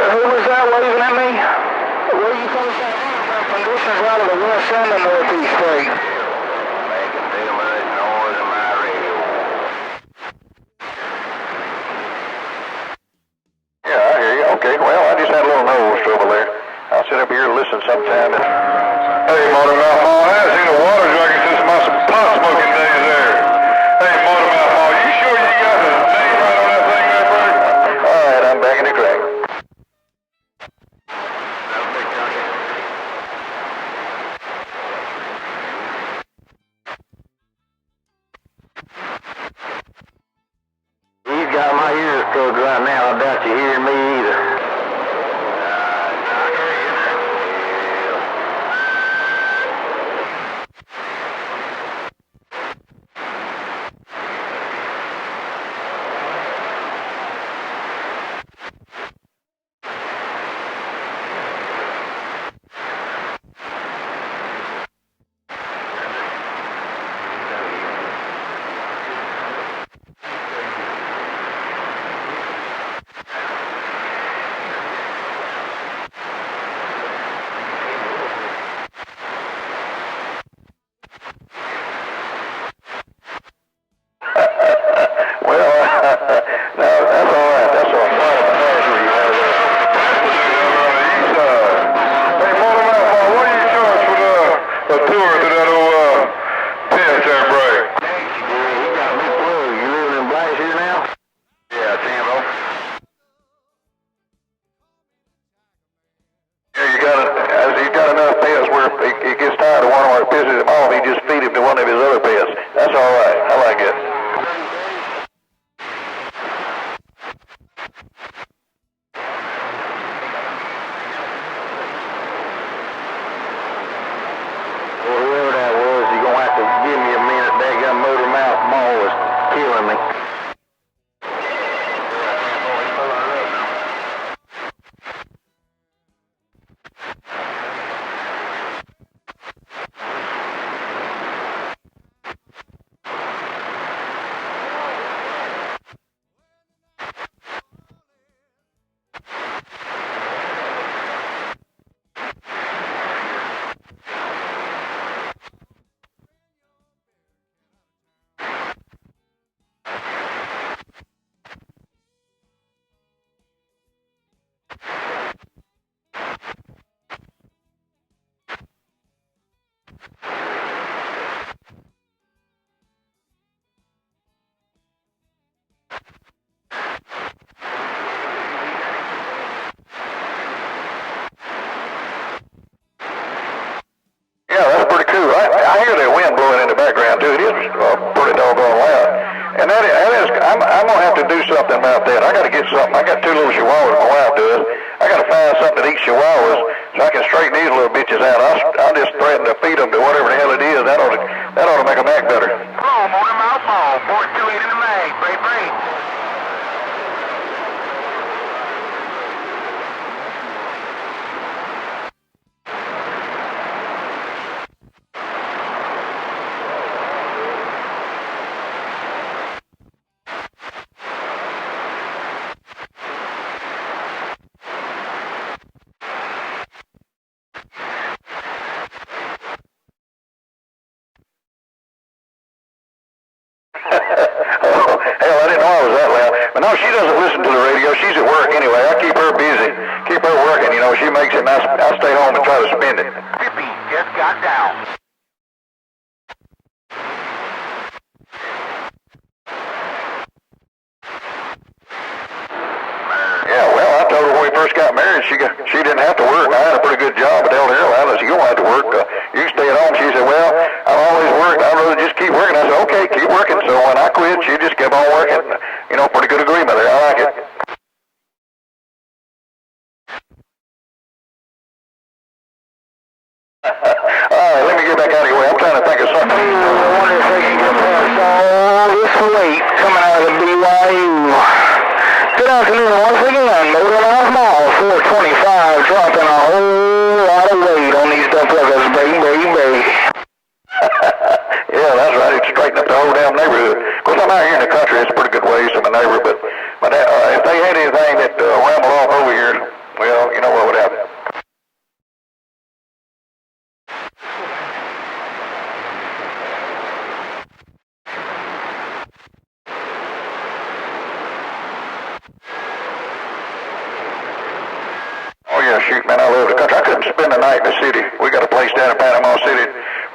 Who was that waving at me? Where are you coming from? This is out of the west end of northeast break. Yeah, I hear you. Okay, well, I just had a little nose trouble there. I'll sit up here and listen sometime. Hey, Motor Mouth Mall, I haven't seen a water dragon since my pot smoking days there. Hey, Motor Mouth Mall, you sure you got the name right on that thing there, Frank? All right, I'm back in the crack. You got my ears plugged right now. I doubt you hear me either. refueling me. Yeah, that's pretty cool. I hear that wind blowing in the background too. It is pretty doggone loud. And that is, I'm gonna have to do something about that. I gotta get something. I got two little chihuahuas my wife does. I gotta find something that eats chihuahuas so I can straighten these little bitches out. I'll just threaten to feed them to whatever the hell it is. That ought to make them act better. Boom, motor mouth phone. 428 in the mag. Break, break. Oh, hell, I didn't know I was that loud. But no, she doesn't listen to the radio. She's at work anyway. I keep her busy, keep her working. You know, she makes it, and I stay home and try to spend it. Tippy just got down. Yeah, well, I told her when we first got married, she didn't have to work. I had a pretty good job at Delta Airlines. You don't have to work. You can stay at home. She said, well, I've always worked. I'd rather just keep working. I said, okay, keep working. So when I quit, she just kept on working. You know, pretty good agreement there. I like it. All right, let me get back out of your way. I'm trying to think of something. I wonder if they can get past all this weight coming out of the BYU. Good afternoon once again. Motor Mouth Mall 425 dropping a whole lot of weight on these duffluckers. Baby. Yeah, that's right. It's straightened up the whole damn neighborhood. Of course, I'm out here in the country. It's a pretty good ways from my neighbor, but if they had anything that rambled off over here, well, you know what would happen. Oh yeah, shoot, man, I love the country. I couldn't spend the night in the city. We got a place down in Panama City.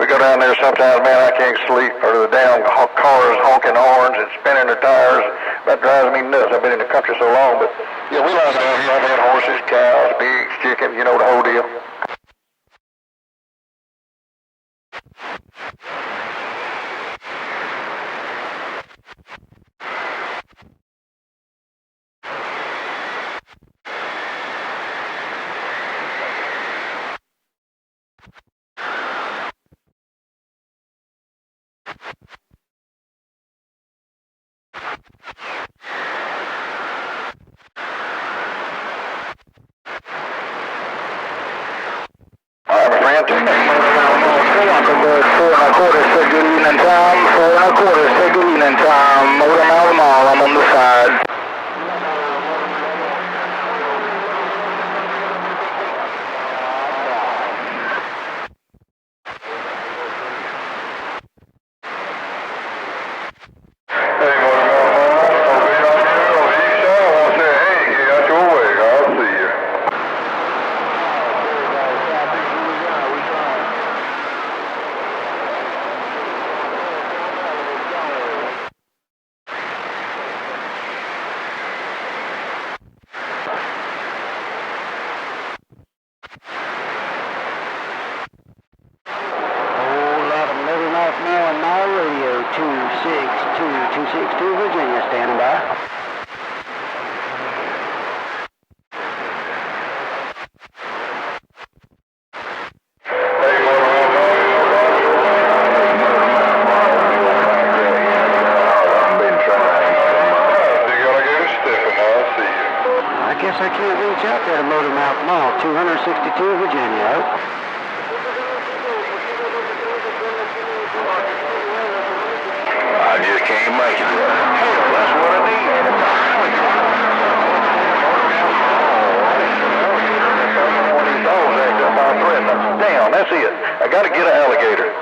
We go down there sometimes, man, I can't sleep. Or the damn cars honking horns and spinning their tires. That drives me nuts. I've been in the country so long, but yeah, we like down here. I've had horses, cows, pigs, chickens, you know, the whole deal. All right, my friend, take that. 4 1/4 said good evening, Tom. 4 1/4 said good evening, Tom. Motor Mouth Mall, I'm on the side. Hey, I'll be on the east side. I'll say, hey, get out your way. I'll see you. out there to Motormouth Mall, 262 Virginia. I just can't make it. Hell, that's what I need. Damn, that's it. I gotta get an alligator.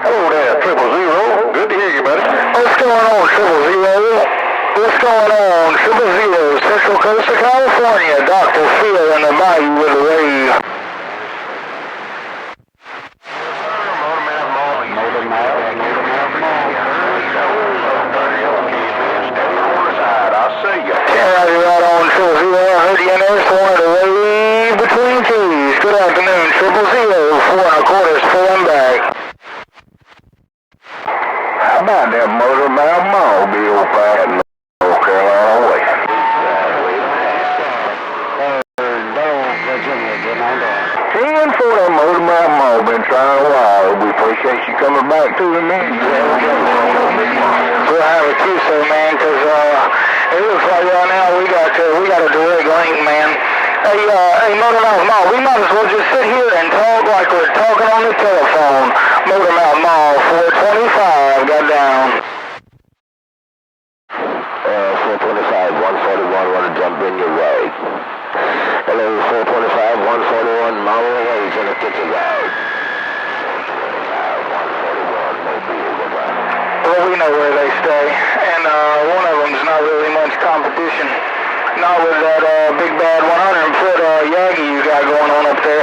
Hello there, 000. Good to hear you, buddy. What's going on, 000? What's going on, 000? Central Coast of California. Dr. Phil in the bayou with a wave. Roger, right on, 000. I heard you in there, so wanted to wave between keys. Good afternoon, 000. 4 1/4, pulling back. How about that Motormouth Mall be old fashioned North Carolina way? Virginia, getting on down. 10 for that Motormouth Mall. Been trying a while. We appreciate you coming back to the meeting. We'll have a QSO, man, because it looks like right now we got a direct link, man. Hey, Motormouth Mall, we might as well just sit here and talk like we're talking on the telephone. Motormouth Mall, 425, got down. 425, 141, want to jump in your way. Hello, 425, 141, mile away, in a ticket ride. 141, Mobile, goodbye. Well, we know where they stay, and one of them's not really much competition. Not with that big bad 100-foot Yagi you got going on up there.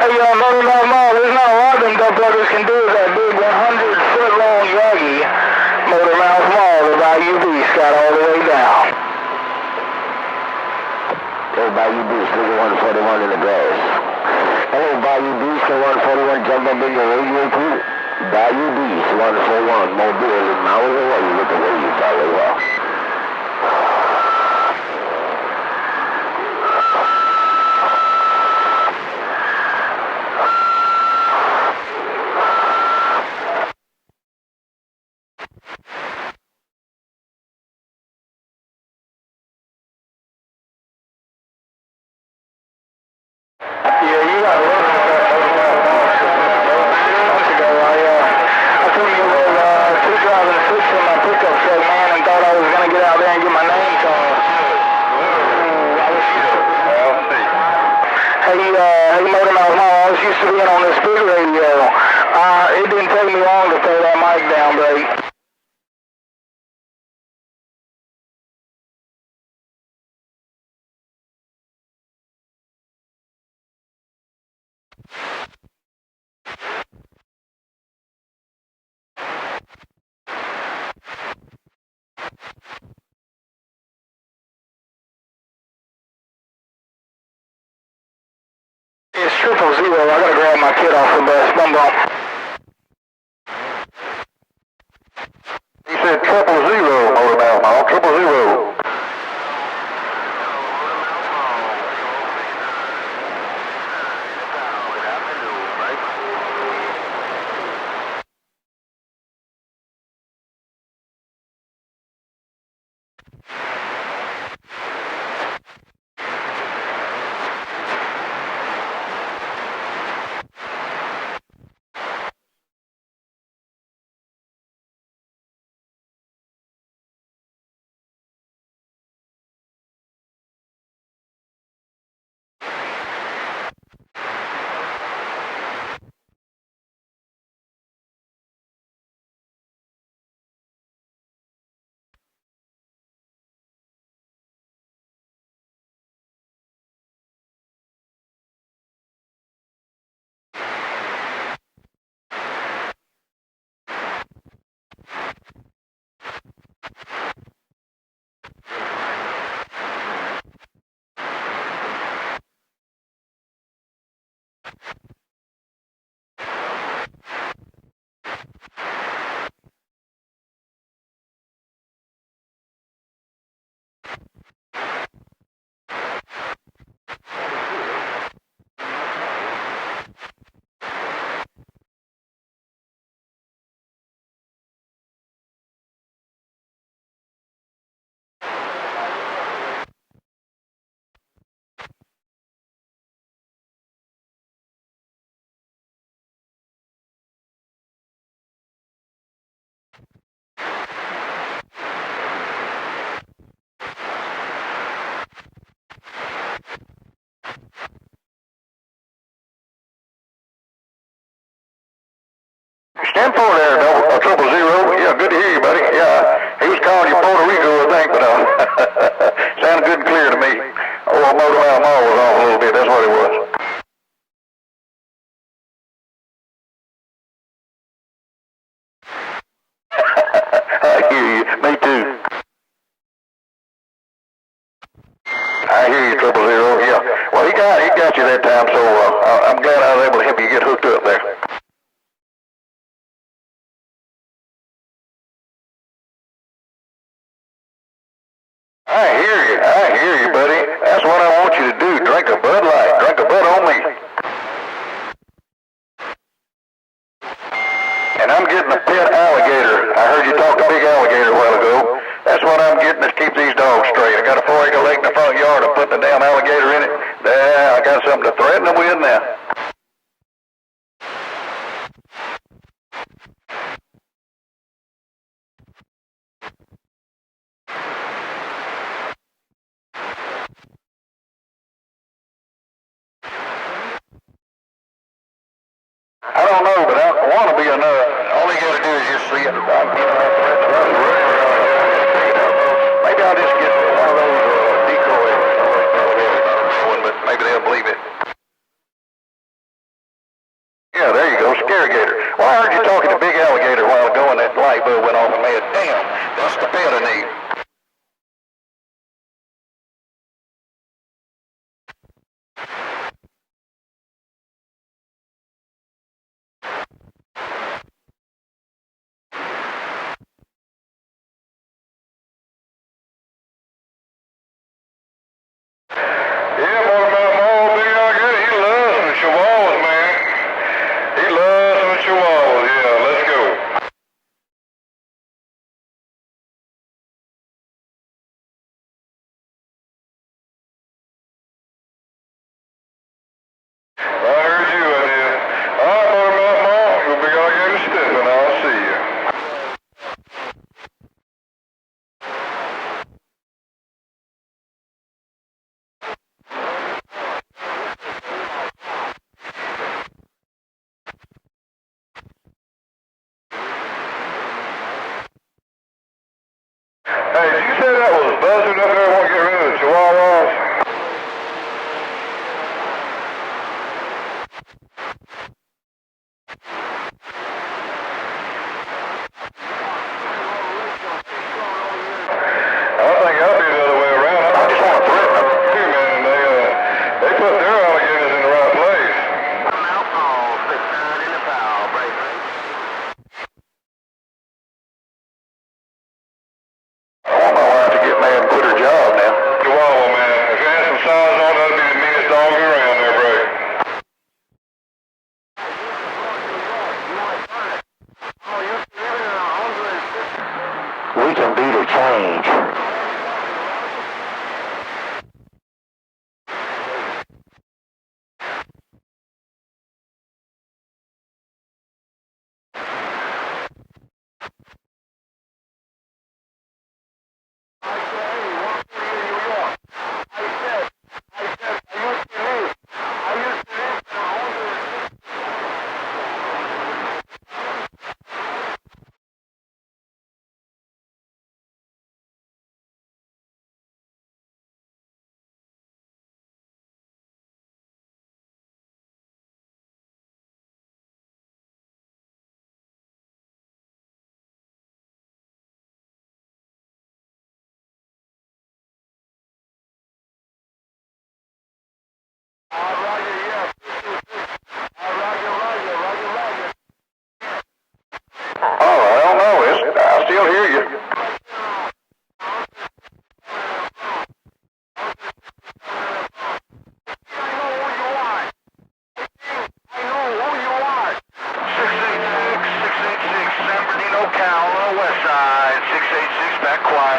Hey, Motormouth Mall, there's not a lot of them dump buggers can do with that big 100-foot long Yagi. Motormouth Mall, the Bayou Beast got all the way down. Hey, Bayou Beast, look at 141 in the grass. Hello, Bayou Beast, 141, jump up in your radio too. Bayou Beast, 141, Mobile, and miles away, look at where you follow up. Hey, Motormouth Mall, I was used to being on this big radio. It didn't take me long to throw that mic down, Blake. It's 000. I gotta grab my kid off the bus. Bum bum. He said 000, Motormouth Mall, 000. 10-4 there, double, 000. Yeah, good to hear you, buddy. Yeah, he was calling you Puerto Rico, I think, but sounded good and clear to me. Oh, Motor Mall was off a little bit. That's what it was. I hear you. Me too. I hear you, 000. Yeah. Well, he got you that time, so I'm glad I was able to help you get hooked up there. I hear you, buddy. That's what I want you to do. Drink a Bud Light. Drink a Bud on me. And I'm getting a pet alligator. I heard you talk to big alligator a while ago. That's what I'm getting to keep these dogs straight. I got a 4-acre lake in the front yard. I'm putting a damn alligator in it. There, I got something to threaten them with now. I don't know, but I want to be enough. All you got to do is just see it. Maybe I'll just get one of those decoy alligators, but maybe they'll believe it. Yeah, there you go, Scarigator. Well, I heard you talking to big alligator a while ago, and that light bulb went off and made, damn, that's the pet I need. Yeah, Motor big alligator, he loves some chihuahuas, man. He loves some chihuahuas, yeah, let's go. I heard you, I did. All right, Motor you big alligator stepping, I'll see you. Hey, did you say that was buzzard up there want to get rid of the chihuahuas? I think I'll be the other way around. I just want to threaten them too, man. They put their alligators in the right place. Alcohol, 6-9 in the foul, break. I want my wife to get mad and quit her job now. Chihuahua, man. If you had some size on, that'd be the meanest dog around there, break. We can beat a change. I still hear you.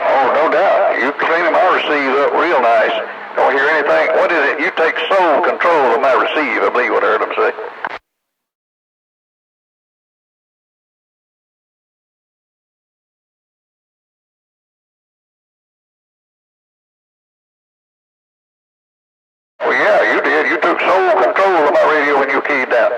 Oh, no doubt. You clean my receive up real nice. Don't hear anything. What is it? You take sole control of my receive, I believe what I heard them say. Well, yeah, you did. You took sole control of my radio when you keyed down.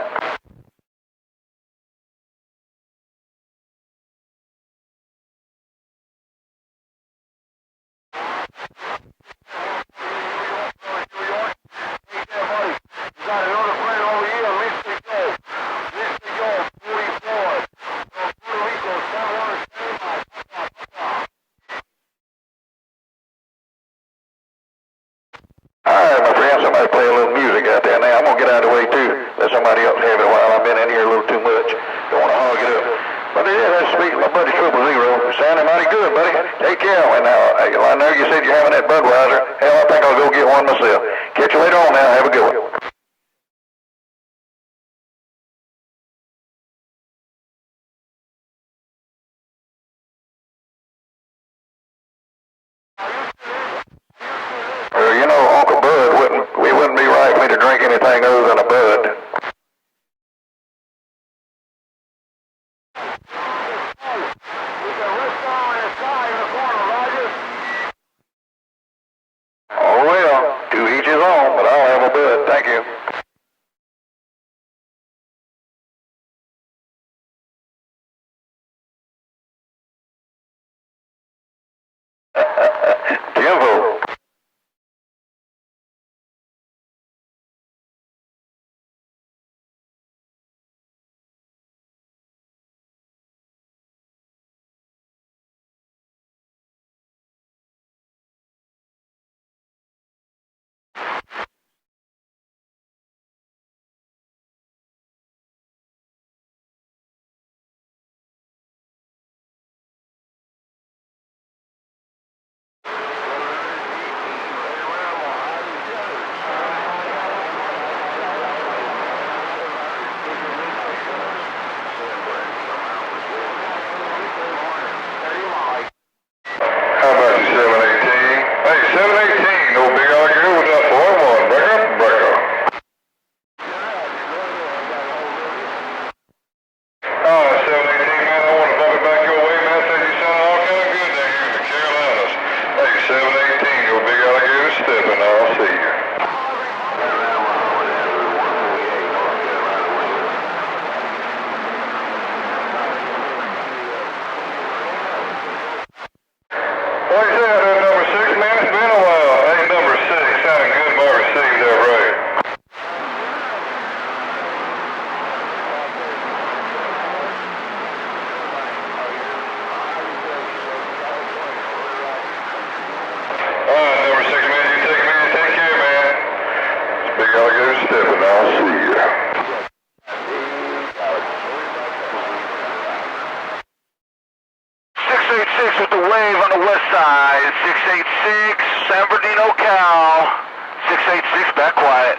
But yeah, that's sweet. My buddy Triple Zero. Sounding mighty good, buddy. Take care. And now, I know you said you're having that Budweiser. Hell, I think I'll go get one myself. Catch you later on now. Have a good one. Well, you know, Uncle Bud wouldn't be right for me to drink anything other than a Bud. Oh well, to each his own, but I'll have a Bud. Thank you. Tenfold. How about you, 718? Hey, 718, no big alligator with that 4-1. Break up, break up. Oh, 718, man, I want to bump it back your way, man. Say you sound all kind of good down here in the Carolinas. Hey, 718, your big alligator stepping. I'll see you. What you say out there, number 6, man? It's been a while. Hey, number 6, sounding good by received that right. Alright, number 6, man, you take me and take care, man. It's big alligator stepping. I'll see you. 686 with the wave on the west side. 686, San Bernardino, Cal. 686, back quiet.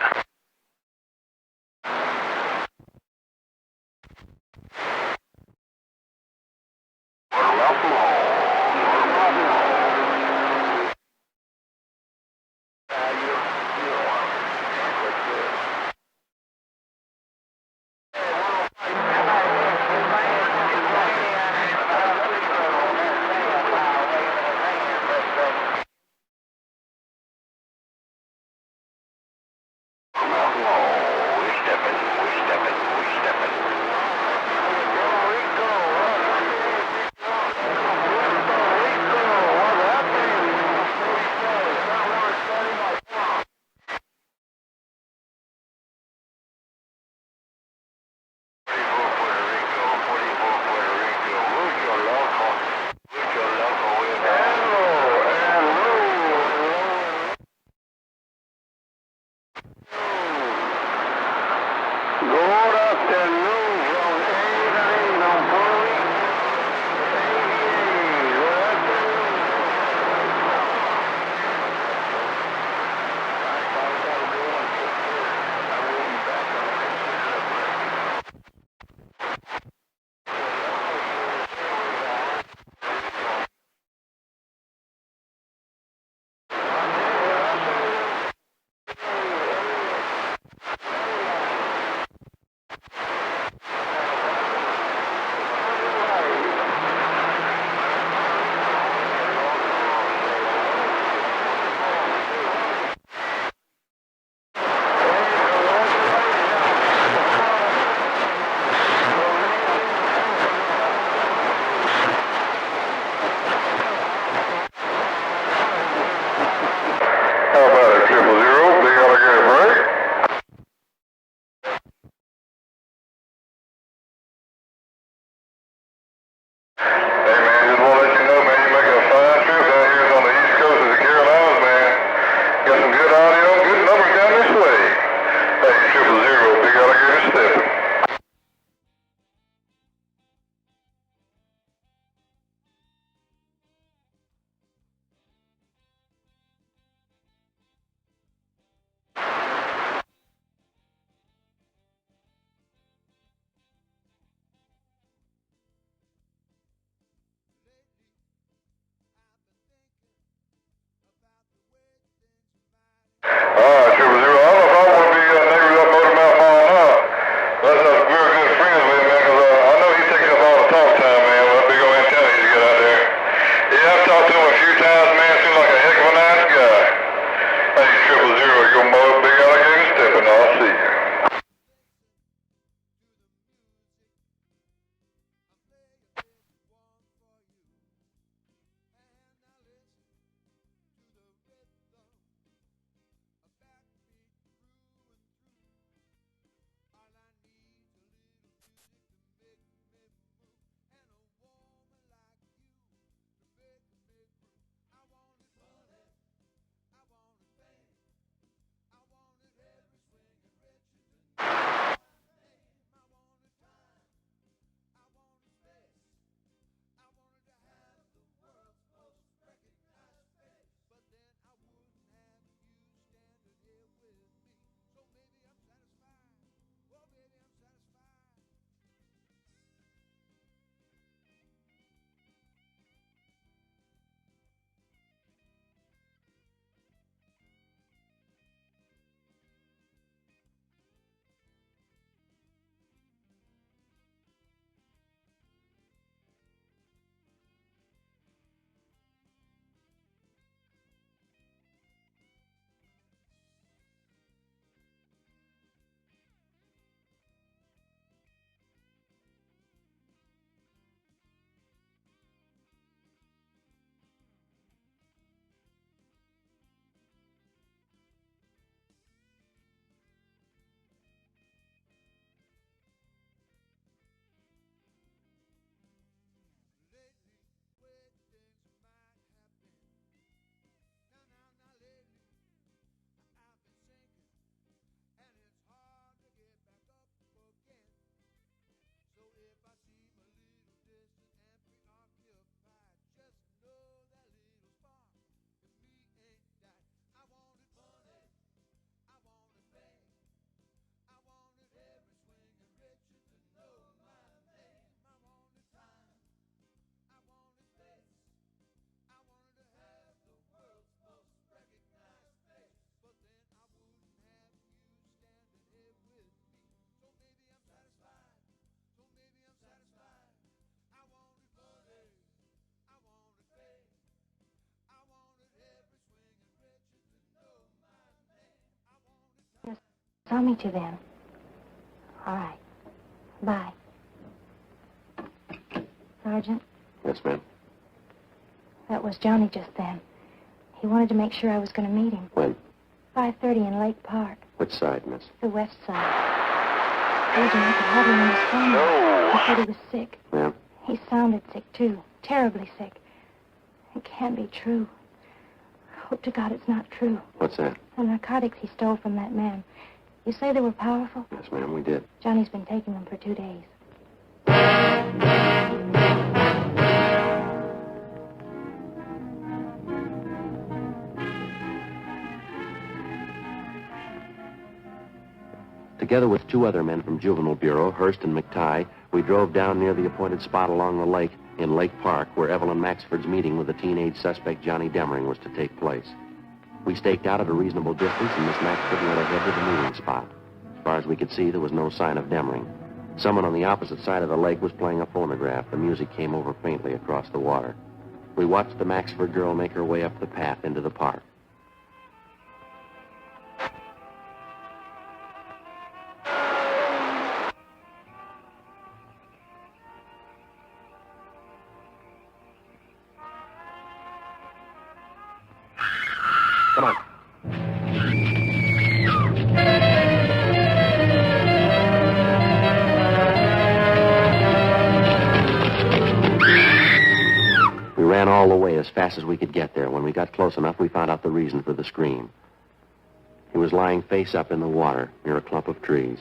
Saw me to then. All right. Bye. Sergeant, Yes, ma'am. that was Johnny just then. He wanted to make sure I was going to meet him. When? 5:30 in Lake Park, Which side, miss? the west side. Sergeant, I could hardly understand him. He said he was sick. Yeah? He sounded sick, too. Terribly sick. It can't be true. Hope to God it's not true. What's that? The narcotics he stole from that man. You say they were powerful? Yes, ma'am, we did. Johnny's been taking them for 2 days. Together with 2 other men from Juvenile Bureau, Hurst and McTighe, we drove down near the appointed spot along the lake in Lake Park where Evelyn Maxford's meeting with the teenage suspect Johnny Demring was to take place. We staked out at a reasonable distance, and Miss Maxford led ahead to the meeting spot. As far as we could see, there was no sign of Demring. Someone on the opposite side of the lake was playing a phonograph. The music came over faintly across the water. We watched the Maxford girl make her way up the path into the park. Come on. We ran all the way as fast as we could get there. When we got close enough, we found out the reason for the scream. He was lying face up in the water near a clump of trees.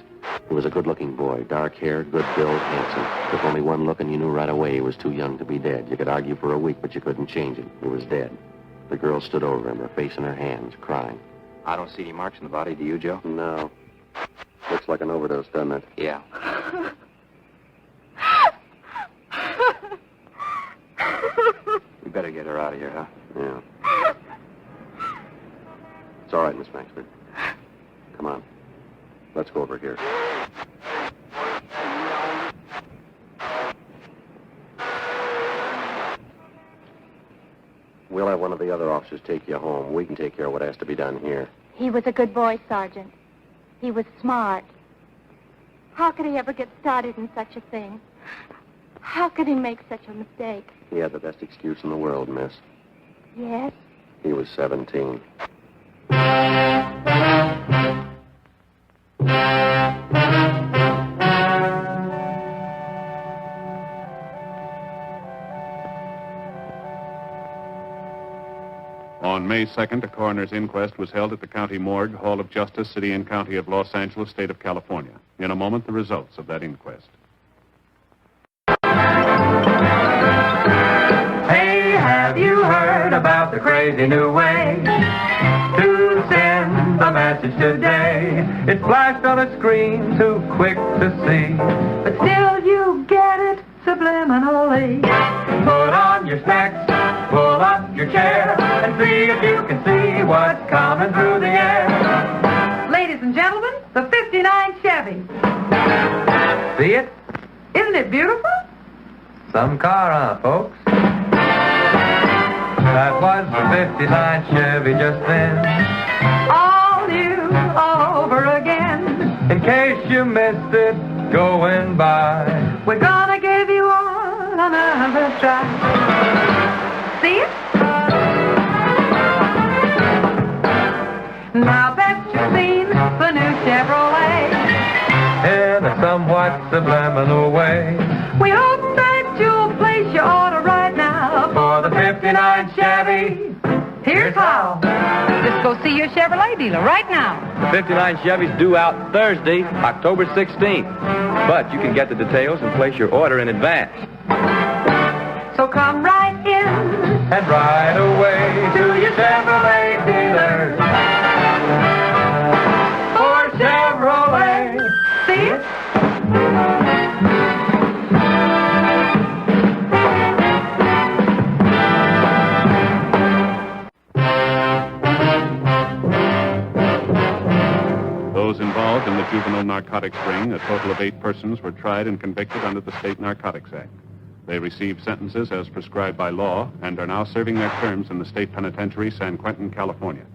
He was a good-looking boy, dark hair, good build, handsome. Took only one look and you knew right away he was too young to be dead. You could argue for a week, but you couldn't change him. He was dead. The girl stood over him, her face in her hands, crying. I don't see any marks in the body, do you, Joe? No. Looks like an overdose, doesn't it? Yeah. You better get her out of here, huh? Yeah. It's all right, Miss Maxford. Come on. Let's go over here. We'll have one of the other officers take you home. We can take care of what has to be done here. He was a good boy, Sergeant. He was smart. How could he ever get started in such a thing? How could he make such a mistake? He had the best excuse in the world, miss. Yes? He was 17. On May 2nd, a coroner's inquest was held at the County Morgue, Hall of Justice, City and County of Los Angeles, State of California. In a moment, the results of that inquest. Hey, have you heard about the crazy new way to send a message today? It's flashed on a screen, too quick to see, but still you get it subliminally. Put on your specs, pull up your chair, and see if you can see what's coming through the air. Ladies and gentlemen, the 59 Chevy. See it? Isn't it beautiful? Some car, huh, folks? That was the 59 Chevy just then. All new, all over again. In case you missed it going by, We're gonna give you all another try. See it? Now bet you've seen the new Chevrolet. in a somewhat subliminal way. We hope that you'll place your order right now For the 59 Chevy. Here's how. Just go see your Chevrolet dealer right now. The 59 Chevy's due out Thursday, October 16th. But you can get the details and place your order in advance. So come right in And ride away to your Chevrolet dealer. for Chevrolet. See it? Those involved in the juvenile narcotics ring, a total of 8 persons, were tried and convicted under the State Narcotics Act. They received sentences as prescribed by law and are now serving their terms in the State Penitentiary, San Quentin, California.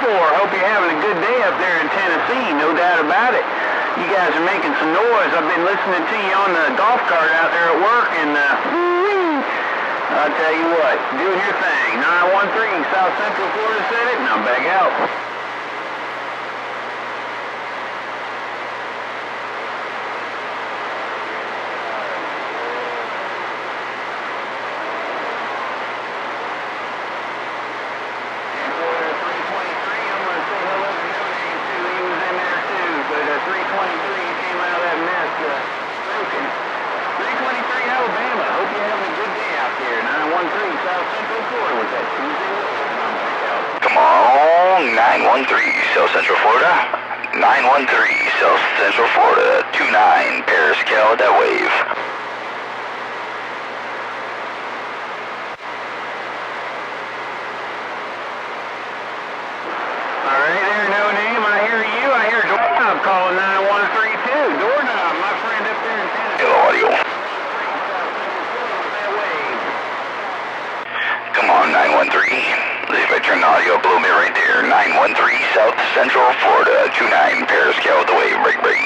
Hope you're having a good day up there in Tennessee, no doubt about it. You guys are making some noise. I've been listening to you on the golf cart out there at work, and I'll tell you what, doing your thing. 913 South Central Florida said it, and I'm back out. Come on, 913 South Central Florida. 913 South Central Florida. 29 Paris Cal, that wave. All right there, no name. I hear you. I hear Doorknob calling 9132. Doorknob, my friend up there in Tennessee. Hello, audio. Come on, 913. If I turn the audio up a little bit right there. 913 South Central Florida. 29 Paris Cal, the wave. Break, break.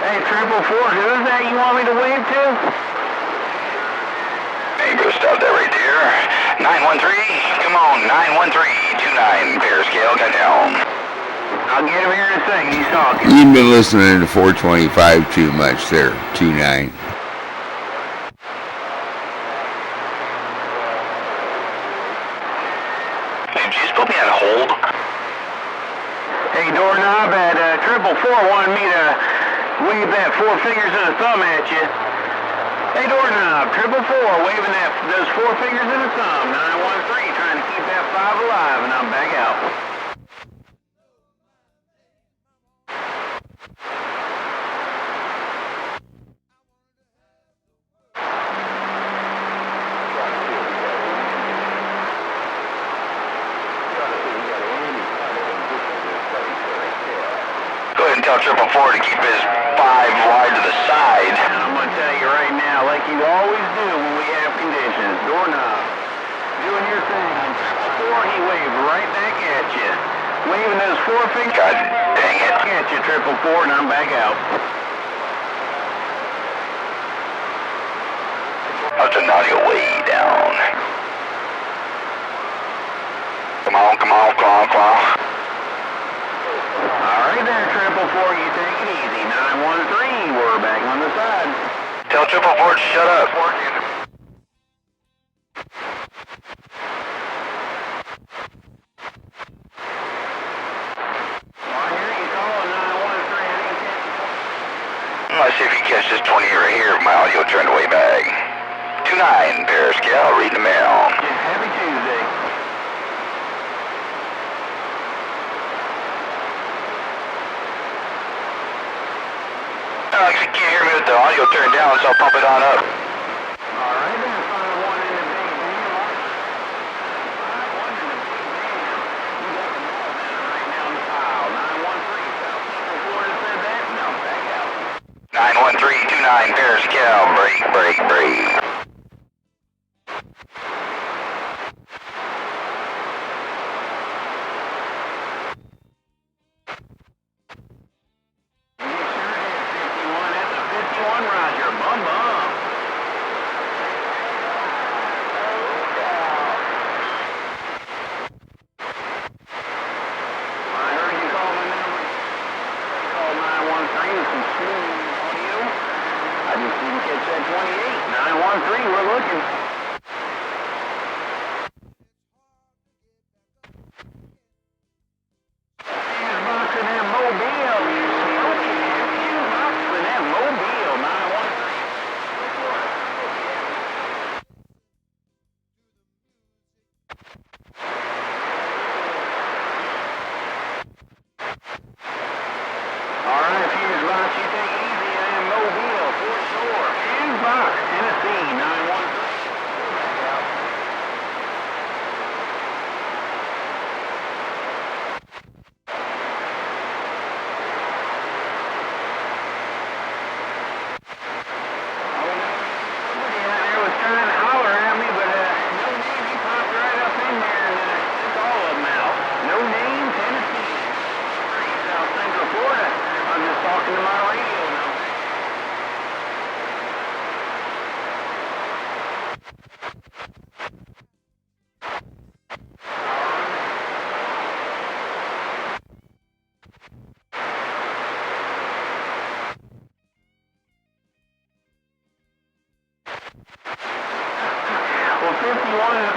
Hey, 444, who is that you want me to wave to? Hey, bro, stop that right there. 913, come on, 913, 29 Paris Cal, got down. I'll get him here in a second. He's talking. You've been listening to 425 too much there, 29. Put me on hold. Hey, Doorknob, at 444 wanted me to wave that 4 fingers and a thumb at you. Hey, Doorknob, 444 waving those 4 fingers and a thumb. 913 trying to keep that 5 alive, and I'm back out. Go ahead and tell 444 to keep his 5 wide to the side. And I'm going to tell you right now, like you always do when we have conditions, Doorknob, doing your thing. 444, he waved right back at you. Waving those 4 fingers. God dang it. At you, 444, and I'm back out. I'll turn the audio way down. Come on, come on, come on, come on. All right there, 444, you take it easy. 913, we're back on the side. Tell 444 to shut up. Let's see if you catch this 20 right here. My audio turned way back. 29 Paris Cal, reading the mail. Happy Tuesday. Alex, you can't hear me with the audio turned down, so I'll pump it on up. All right then, 501 in the big band. 501 in the big band. You got the ball down right now in the pile. 913 South Central Florida said that. Now back out. 91329 Paris Cal, break, break, break.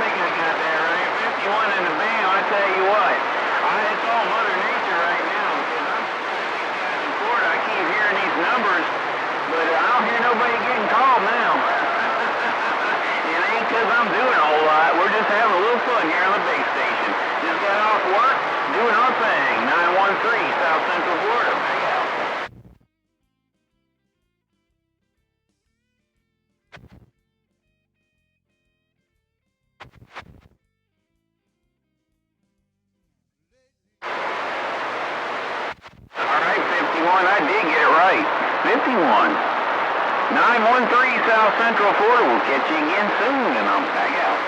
think I got that right. 51 in the van, I tell you what. It's all Mother Nature right now because I'm in Florida. I keep hearing these numbers, but I don't hear nobody getting called now. It ain't because I'm doing a whole lot. We're just having a little fun here on the base station. Just got off work, doing our thing. 913 South Central Florida. Hang out. All right, 51, I did get it right. 51. 913 South Central Florida. We'll catch you again soon, and I'm back out.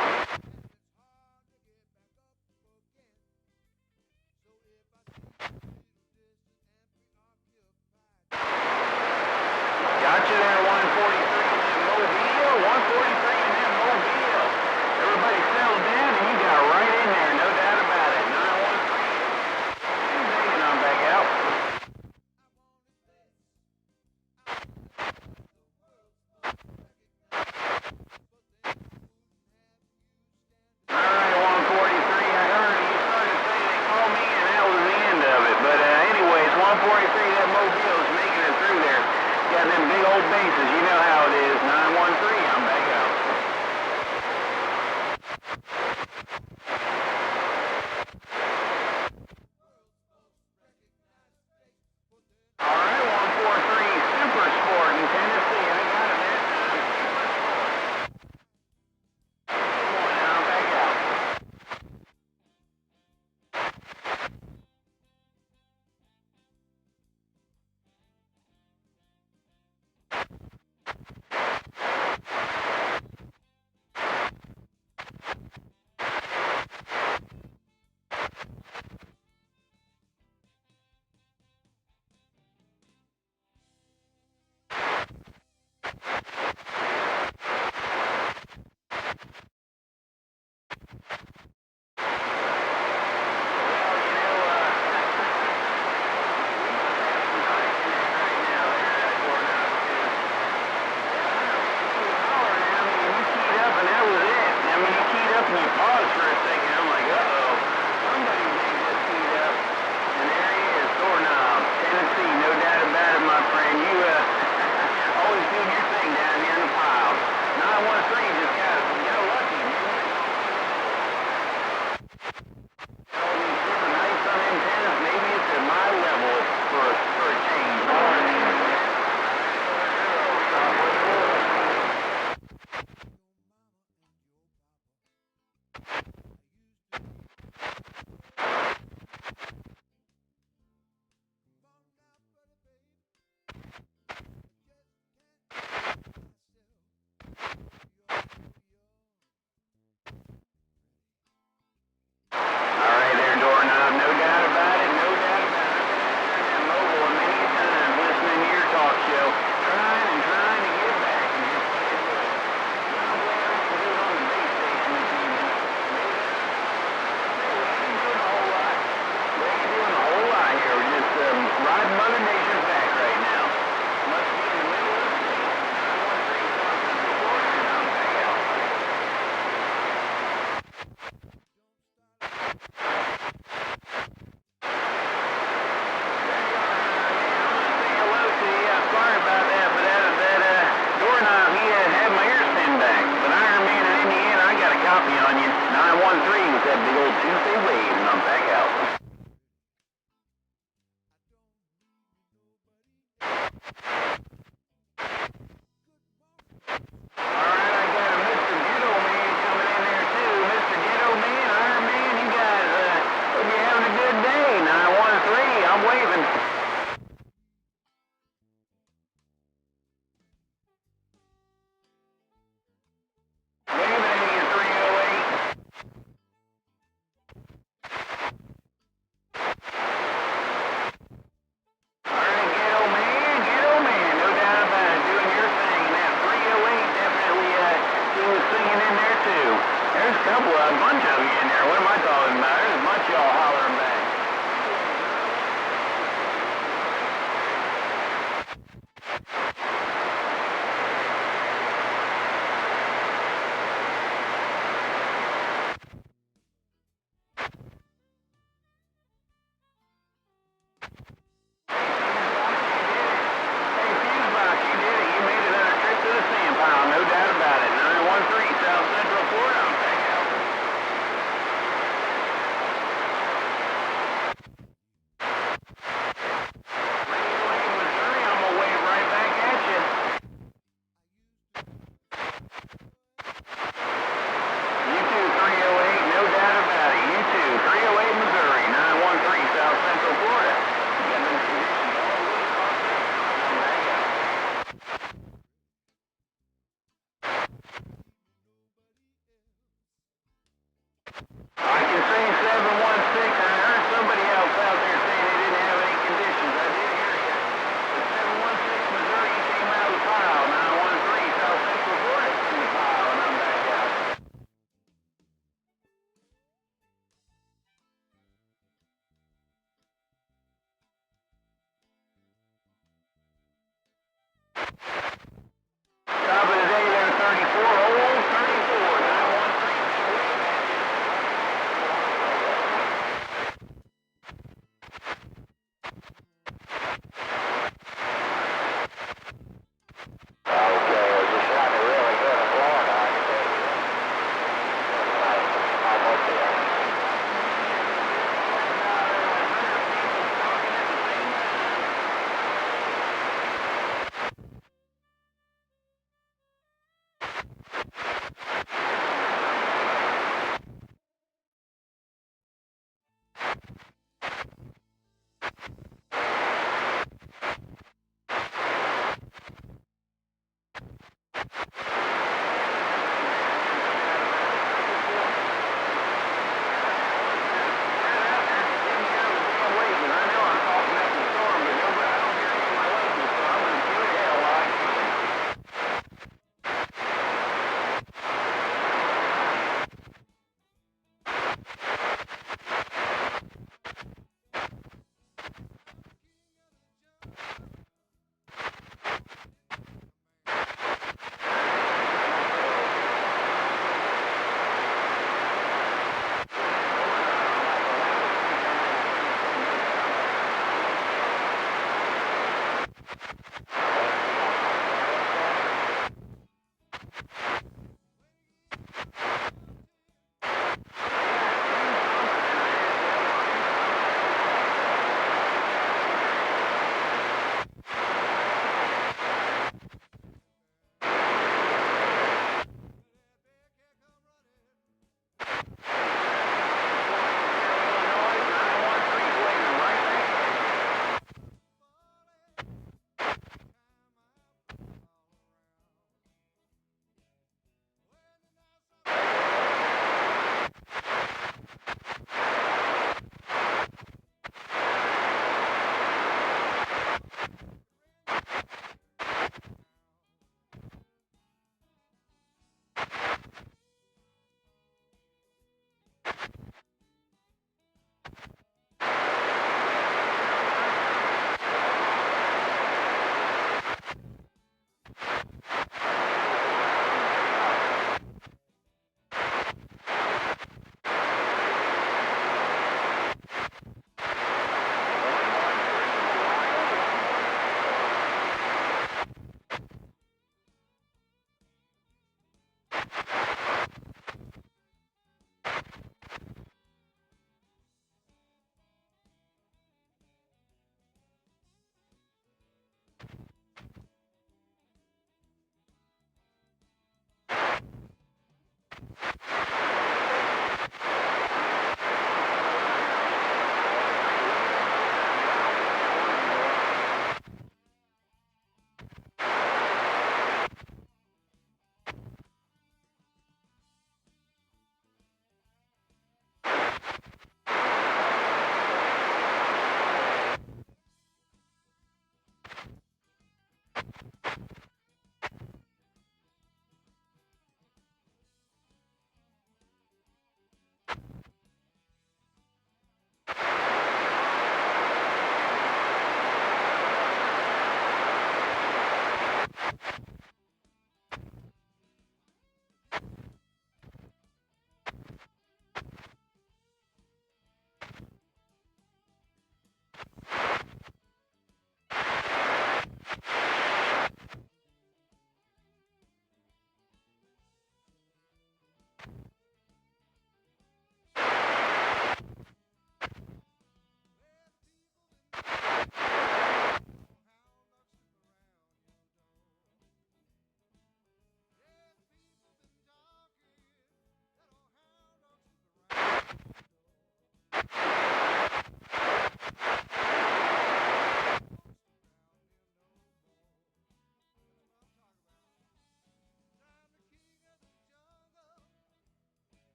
Got you there, 143 in that Mobile. 143 in that Mobile. Everybody settled down, and you got right in there, no doubt about it. 913. And I'm back out. Alright, 143, I heard you started to say they called me and that was the end of it. But anyways, 143, that Mobile is making it through there. Got them big old bases, you know how it is. 913, I'm back out. Alright, 143, Super Sport in Tennessee. I got it that time. Now I'm back out.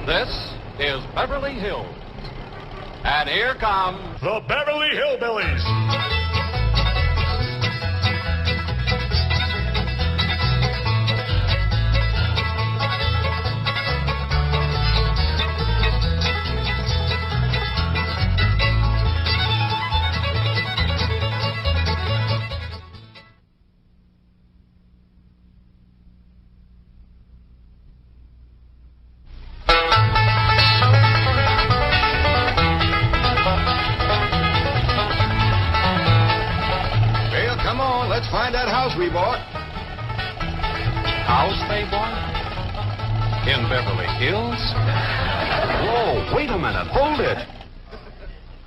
This is Beverly Hills. And here come the Beverly Hillbillies. Let's find that house we bought. House they bought? In Beverly Hills? Whoa, wait a minute. Hold it.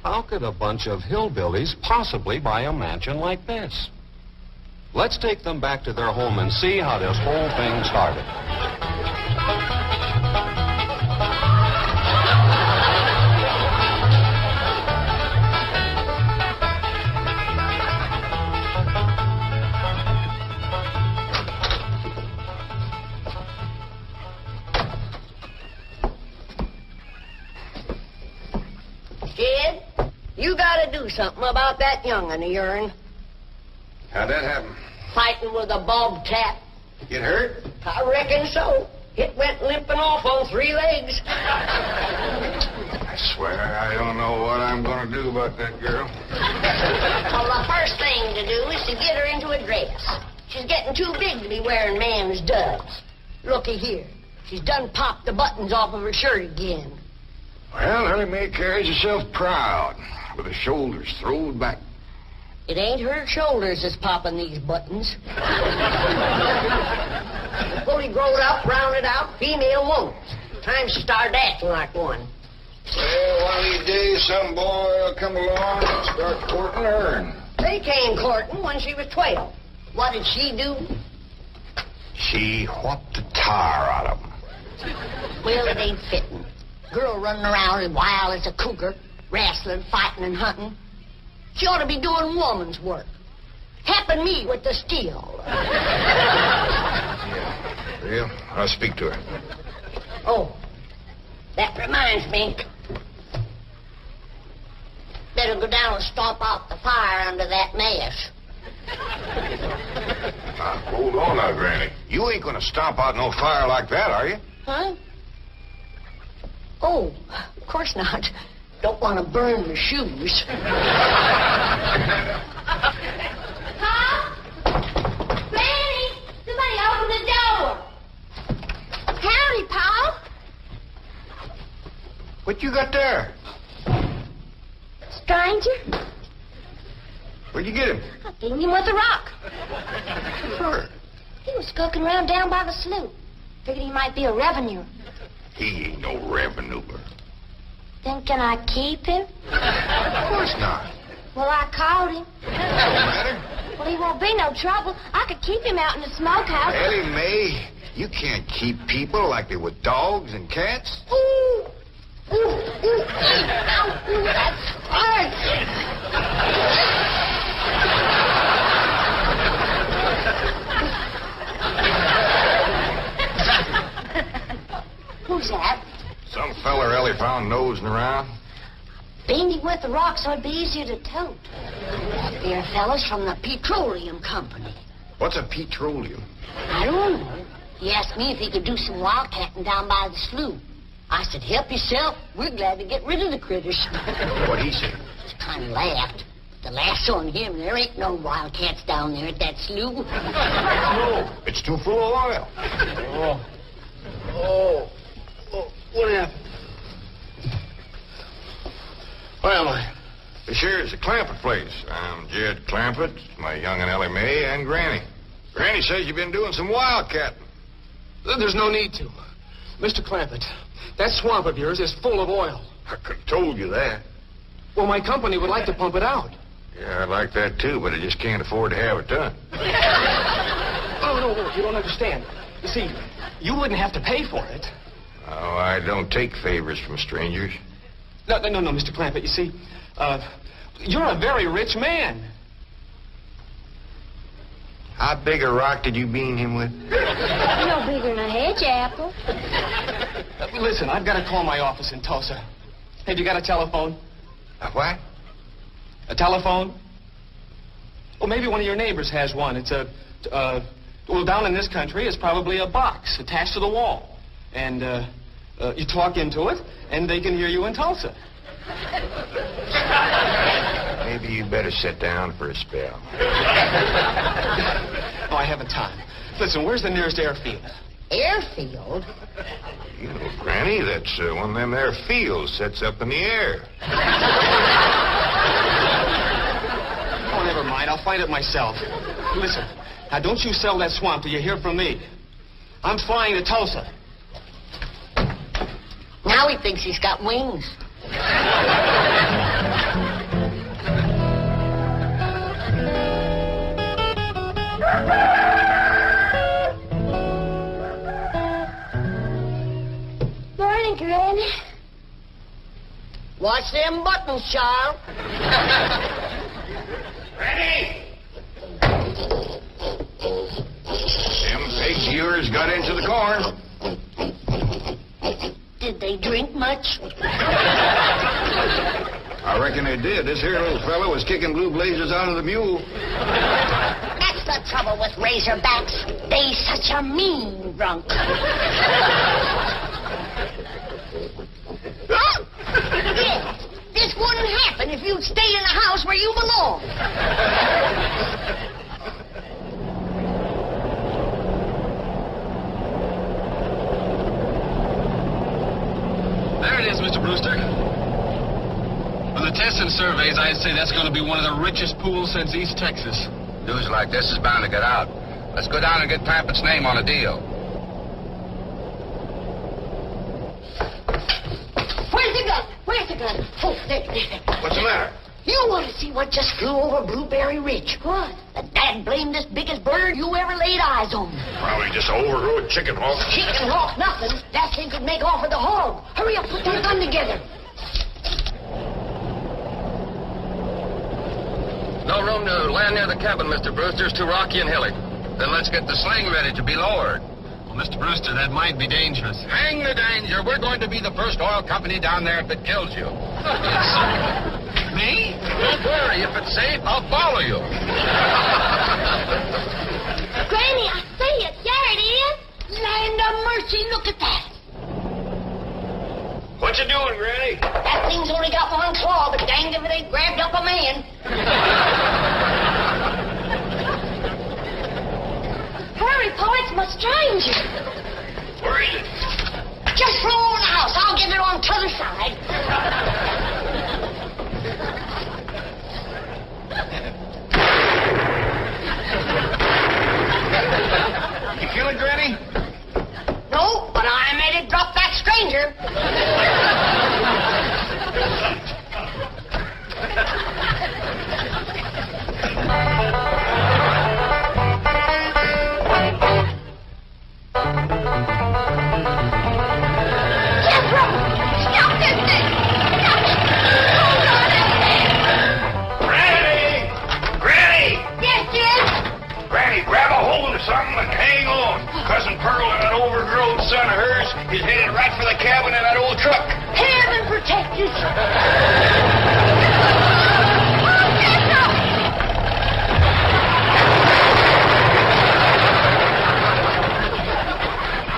How could a bunch of hillbillies possibly buy a mansion like this? Let's take them back to their home and see how this whole thing started. Kid, you gotta do something about that young'un of yourn. How'd that happen? Fighting with a bobcat. Get hurt? I reckon so. It went limping off on 3 legs. I swear I don't know what I'm going to do about that girl. Well, the first thing to do is to get her into a dress. She's getting too big to be wearing man's duds. Looky here. She's done popped the buttons off of her shirt again. Well, Ellie Mae carries herself proud, with her shoulders throwed back. It ain't her shoulders that's popping these buttons. Fully growed up, rounded out, female woman. Time she started acting like one. Well, one of these days, some boy will come along and start courting her. They came courting when she was 12. What did she do? She whopped the tar out of them. Well, it ain't fitting. Girl running around as wild as a cougar, wrestling, fighting, and hunting. She ought to be doing woman's work. Helping me with the steel. Well, I'll speak to her. Oh, that reminds me. Better go down and stomp out the fire under that mess. Now, hold on now, Granny. You ain't gonna stomp out no fire like that, are you? Huh? Oh, of course not. Don't want to burn my shoes. Pop? Granny! Somebody open the door! Howdy, Pop! What you got there? Stranger? Where'd you get him? I beat him with a rock. Sure. He was skulking around down by the slough. Figured he might be a revenue. He ain't no revenue. Then can I keep him? Of course not. Well, I caught him. What's the matter? Well, he won't be no trouble. I could keep him out in the smokehouse. Ellie Mae, you can't keep people like they were dogs and cats. Ooh. Ooh, ooh, ow, ooh, that's hard. Who's that? Some feller Ellie found nosing around. Beating him with the rock so it'd be easier to tote. They're fellas from the petroleum company. What's a petroleum? I don't know. He asked me if he could do some wildcatting down by the slough. I said, help yourself. We're glad to get rid of the critters. What'd he say? Just kind of laughed. The last on him, there ain't no wildcats down there at that slough. No, it's too full of oil. Oh, what happened? Well, this here is the Clampett place. I'm Jed Clampett, my young and Ellie Mae, and Granny. Granny says you've been doing some wildcatting. There's no need to. Mr. Clampett, that swamp of yours is full of oil. I could have told you that. Well, my company would like to pump it out. Yeah, I'd like that too, but I just can't afford to have it done. Oh, no, you don't understand. You see, you wouldn't have to pay for it. Oh, I don't take favors from strangers. No, Mr. Clampett, you see, you're a very rich man. How big a rock did you bean him with? No bigger than a hedge apple. Listen, I've got to call my office in Tulsa. Have you got a telephone? A what? A telephone? Well, maybe one of your neighbors has one. It's well, down in this country, it's probably a box attached to the wall. And, you talk into it, and they can hear you in Tulsa. Maybe you better sit down for a spell. Oh, I haven't time. Listen, where's the nearest airfield? Airfield? You know, Granny, that's one of them there fields sets up in the air. Oh, never mind. I'll find it myself. Listen, now don't you sell that swamp till you hear from me. I'm flying to Tulsa. Now he thinks he's got wings. Morning, Granny. Watch them buttons, child. Granny! Them pigs of yours got into the corn. Did they drink much? I reckon they did. This here little fella was kicking blue blazers out of the mule. That's the trouble with razorbacks. They such a mean drunk. Yeah, this wouldn't happen if you'd stayed in the house where you belong. There it is, Mr. Brewster? On the tests and surveys, I'd say that's going to be one of the richest pools since East Texas. News like this is bound to get out. Let's go down and get Pampett's name on a deal. Where's the gun? Where's the gun? Oh, there. What's the matter? You want to see what just flew over Blueberry Ridge? What? The dad-blamed biggest bird you ever laid eyes on. Probably just an overgrown chicken hawk. Chicken hawk nothing. That thing could make off with a hog. Hurry up, put that gun together. No room to land near the cabin, Mr. Brewster. It's too rocky and hilly. Then let's get the sling ready to be lowered. Well, Mr. Brewster, that might be dangerous. Hang the danger. We're going to be the first oil company down there if it kills you. Me? Don't worry. If it's safe, I'll follow you. Granny, I see it. There it is. Land of mercy, look at that. What you doing, Granny? That thing's only got one claw, but danged if it ain't grabbed up a man. Hurry, Paul, it's my stranger. Where is it? Just roll over the house. I'll get it on t'other side. You feel it, Granny? No, but I made it drop that stranger. Jethro! Stop this thing! Stop it! Hold on a minute! Granny! Granny! Yes, Jim? Granny, grab a hold of something and hang on. Cousin Pearl and that overgrown son of hers is headed right for the cabin in that old truck. Heaven protect us!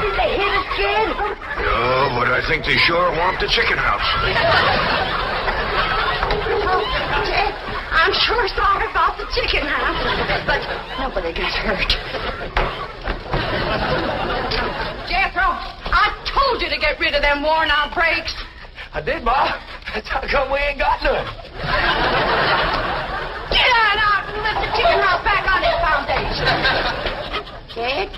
Did they hit us, kid? No, but I think they sure want the chicken house. Jed, I'm sure sorry about the chicken house, but nobody got hurt. Jethro, I told you to get rid of them worn-out brakes. I did, Ma. That's how come we ain't got none. Get on out and lift the chicken house back on its foundation. Jed?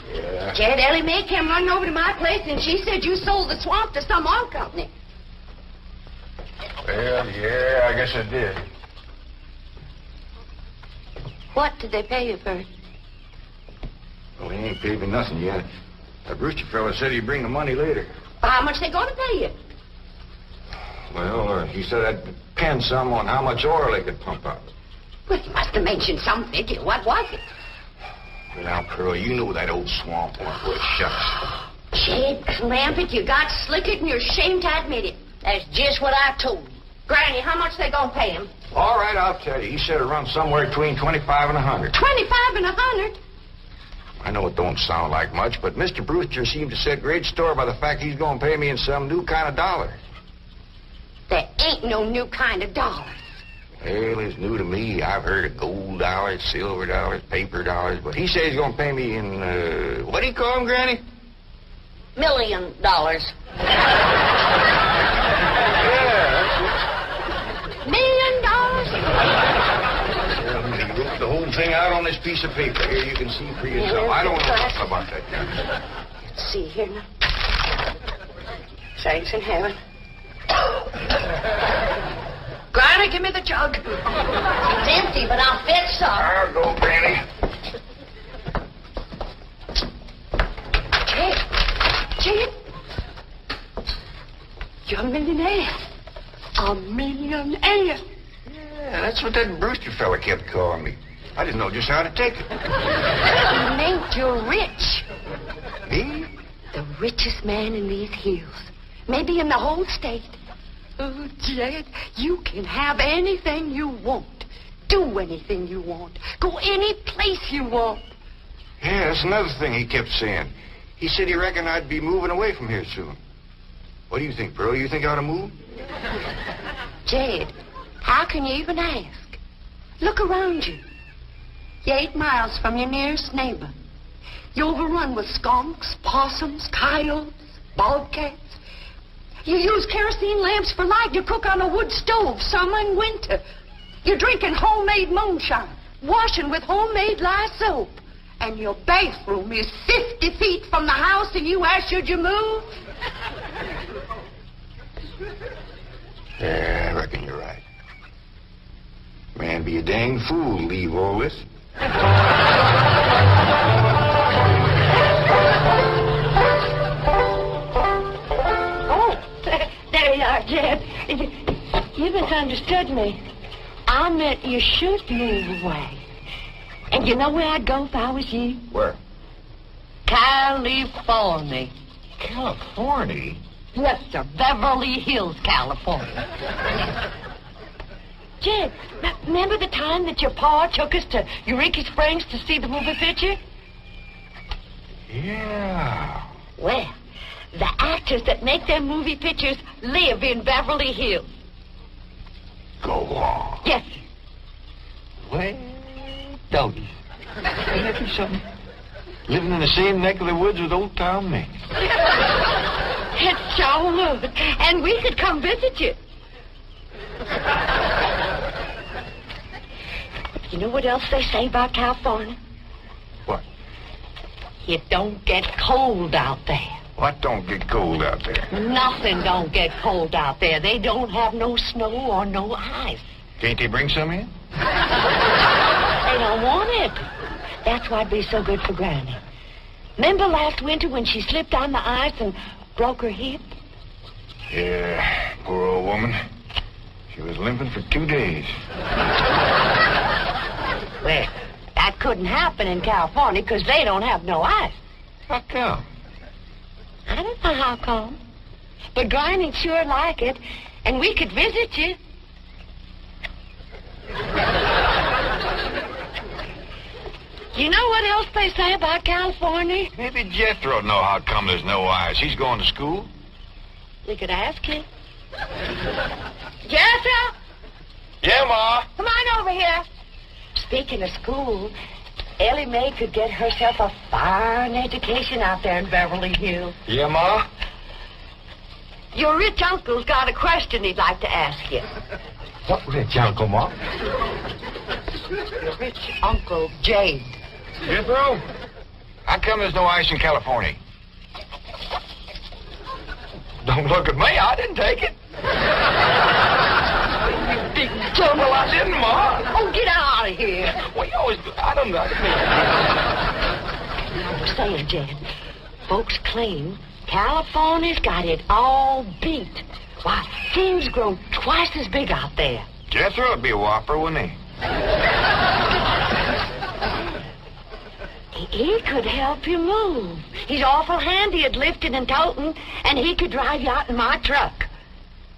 Yeah. Jed, Ellie Mae came running over to my place, and she said you sold the swamp to some oil company. Well, yeah, I guess I did. What did they pay you for it? Well, he ain't paid me nothing yet. That Brewster fella said he'd bring the money later. How much they going to pay you? Well, he said I'd depend some on how much oil they could pump out. Well, he must have mentioned some figure. What was it? Well, now, Pearl, you know that old swamp won't worth shucks. Jed, clamp it. You got slicker and you're ashamed to admit it. That's just what I told you. Granny, how much they going to pay him? All right, I'll tell you. He said it runs somewhere between 25 and 100. 25 and 100? I know it don't sound like much, but Mr. Brewster seemed to set great store by the fact he's going to pay me in some new kind of dollar. There ain't no new kind of dollar. Well, it's new to me. I've heard of gold dollars, silver dollars, paper dollars, but he says he's going to pay me in, what do you call them, Granny? $1 million. Yeah, $1 million? he wrote the whole thing out on this piece of paper. Here, you can see for yourself. I don't know nothing about that. Let's see here now. Thanks in heaven. Granny, give me the jug. It's empty, but I'll fetch some. I'll go, Granny. Jed, you're a millionaire. A millionaire. Yeah, that's what that Brewster fella kept calling me. I didn't know just how to take it. You meant you're rich. Me? The richest man in these hills. Maybe in the whole state. Oh, Jed, you can have anything you want. Do anything you want. Go any place you want. Yeah, that's another thing he kept saying. He said he reckoned I'd be moving away from here soon. What do you think, Pearl? You think I ought to move? Jed, how can you even ask? Look around you. You're 8 miles from your nearest neighbor. You're overrun with skunks, possums, coyotes, bobcats. You use kerosene lamps for light. You cook on a wood stove, summer and winter. You're drinking homemade moonshine, washing with homemade lye soap. And your bathroom is 50 feet from the house, and you ask, should you move? Yeah, I reckon you're right. Man, be a dang fool to leave all this. Oh, there you are, Jed. You misunderstood me. I meant you should move away. And you know where I'd go if I was you? Where? California. California? Yes, sir. Beverly Hills, California. Jed, remember the time that your pa took us to Eureka Springs to see the movie picture? Yeah. Well, the actors that make their movie pictures live in Beverly Hills. Go on. Yes, sir. Well, doggies. Ain't that be something? Living in the same neck of the woods with old Tom Mink. It sure would. And we could come visit you. You know what else they say about California? What? It don't get cold out there. What don't get cold out there? Nothing don't get cold out there. They don't have no snow or no ice. Can't they bring some in? They don't want it. That's why'd be so good for Granny. Remember last winter when she slipped on the ice and broke her hip? Yeah, poor old woman. She was limping for 2 days. Well, that couldn't happen in California because they don't have no ice. How come? I don't know how come. But Granny'd sure like it, and we could visit you. You know what else they say about California? Maybe Jethro'd know how come there's no ice. He's going to school. We could ask him. Jethro! Yeah, Ma. Come on over here. Speaking of school, Ellie Mae could get herself a fine education out there in Beverly Hills. Yeah, Ma? Your rich uncle's got a question he'd like to ask you. What rich uncle, Ma? Your rich Uncle Jade. Jethro? How come there's no ice in California? Don't look at me. I didn't take it. Big trouble. Well, I didn't, Ma. Oh, get out of here. Well, you always... I don't know. I was saying, Jed, folks claim California's got it all beat. Why, things grow twice as big out there. Jethro would be a whopper, wouldn't he? He could help you move. He's awful handy at lifting and toting, and he could drive you out in my truck.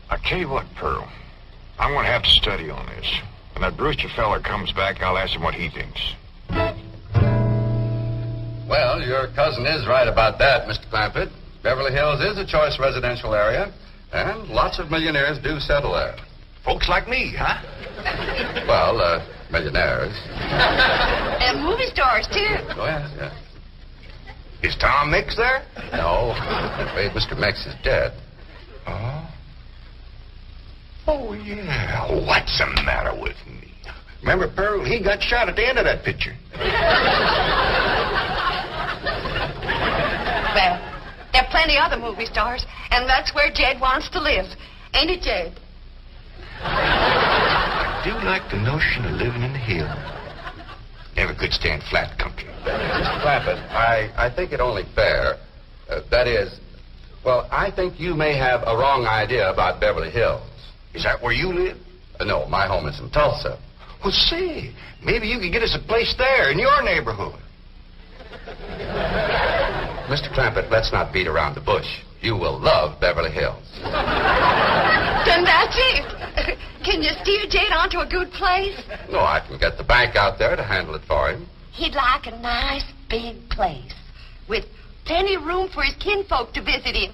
I tell you what, Pearl. I'm going to have to study on this. When that Brewster feller comes back, I'll ask him what he thinks. Well, your cousin is right about that, Mr. Clampett. Beverly Hills is a choice residential area, and lots of millionaires do settle there. Folks like me, huh? Well, millionaires. And movie stars, too. Oh, yes, yes. Is Tom Mix there? No, I'm afraid Mr. Mix is dead. Oh? Oh, yeah. What's the matter with me? Remember, Pearl, he got shot at the end of that picture. Well, there are plenty other movie stars, and that's where Jed wants to live. Ain't it, Jed? I do like the notion of living in the hills. Never could stand flat country. Mr. Clampett, I think it only fair. That is, well, I think you may have a wrong idea about Beverly Hills. Is that where you live? No, my home is in Tulsa. Well, say, maybe you could get us a place there in your neighborhood. Mr. Clampett, let's not beat around the bush. You will love Beverly Hills. Then that's it. Can you steer Jade onto a good place? No, I can get the bank out there to handle it for him. He'd like a nice big place with plenty of room for his kinfolk to visit him.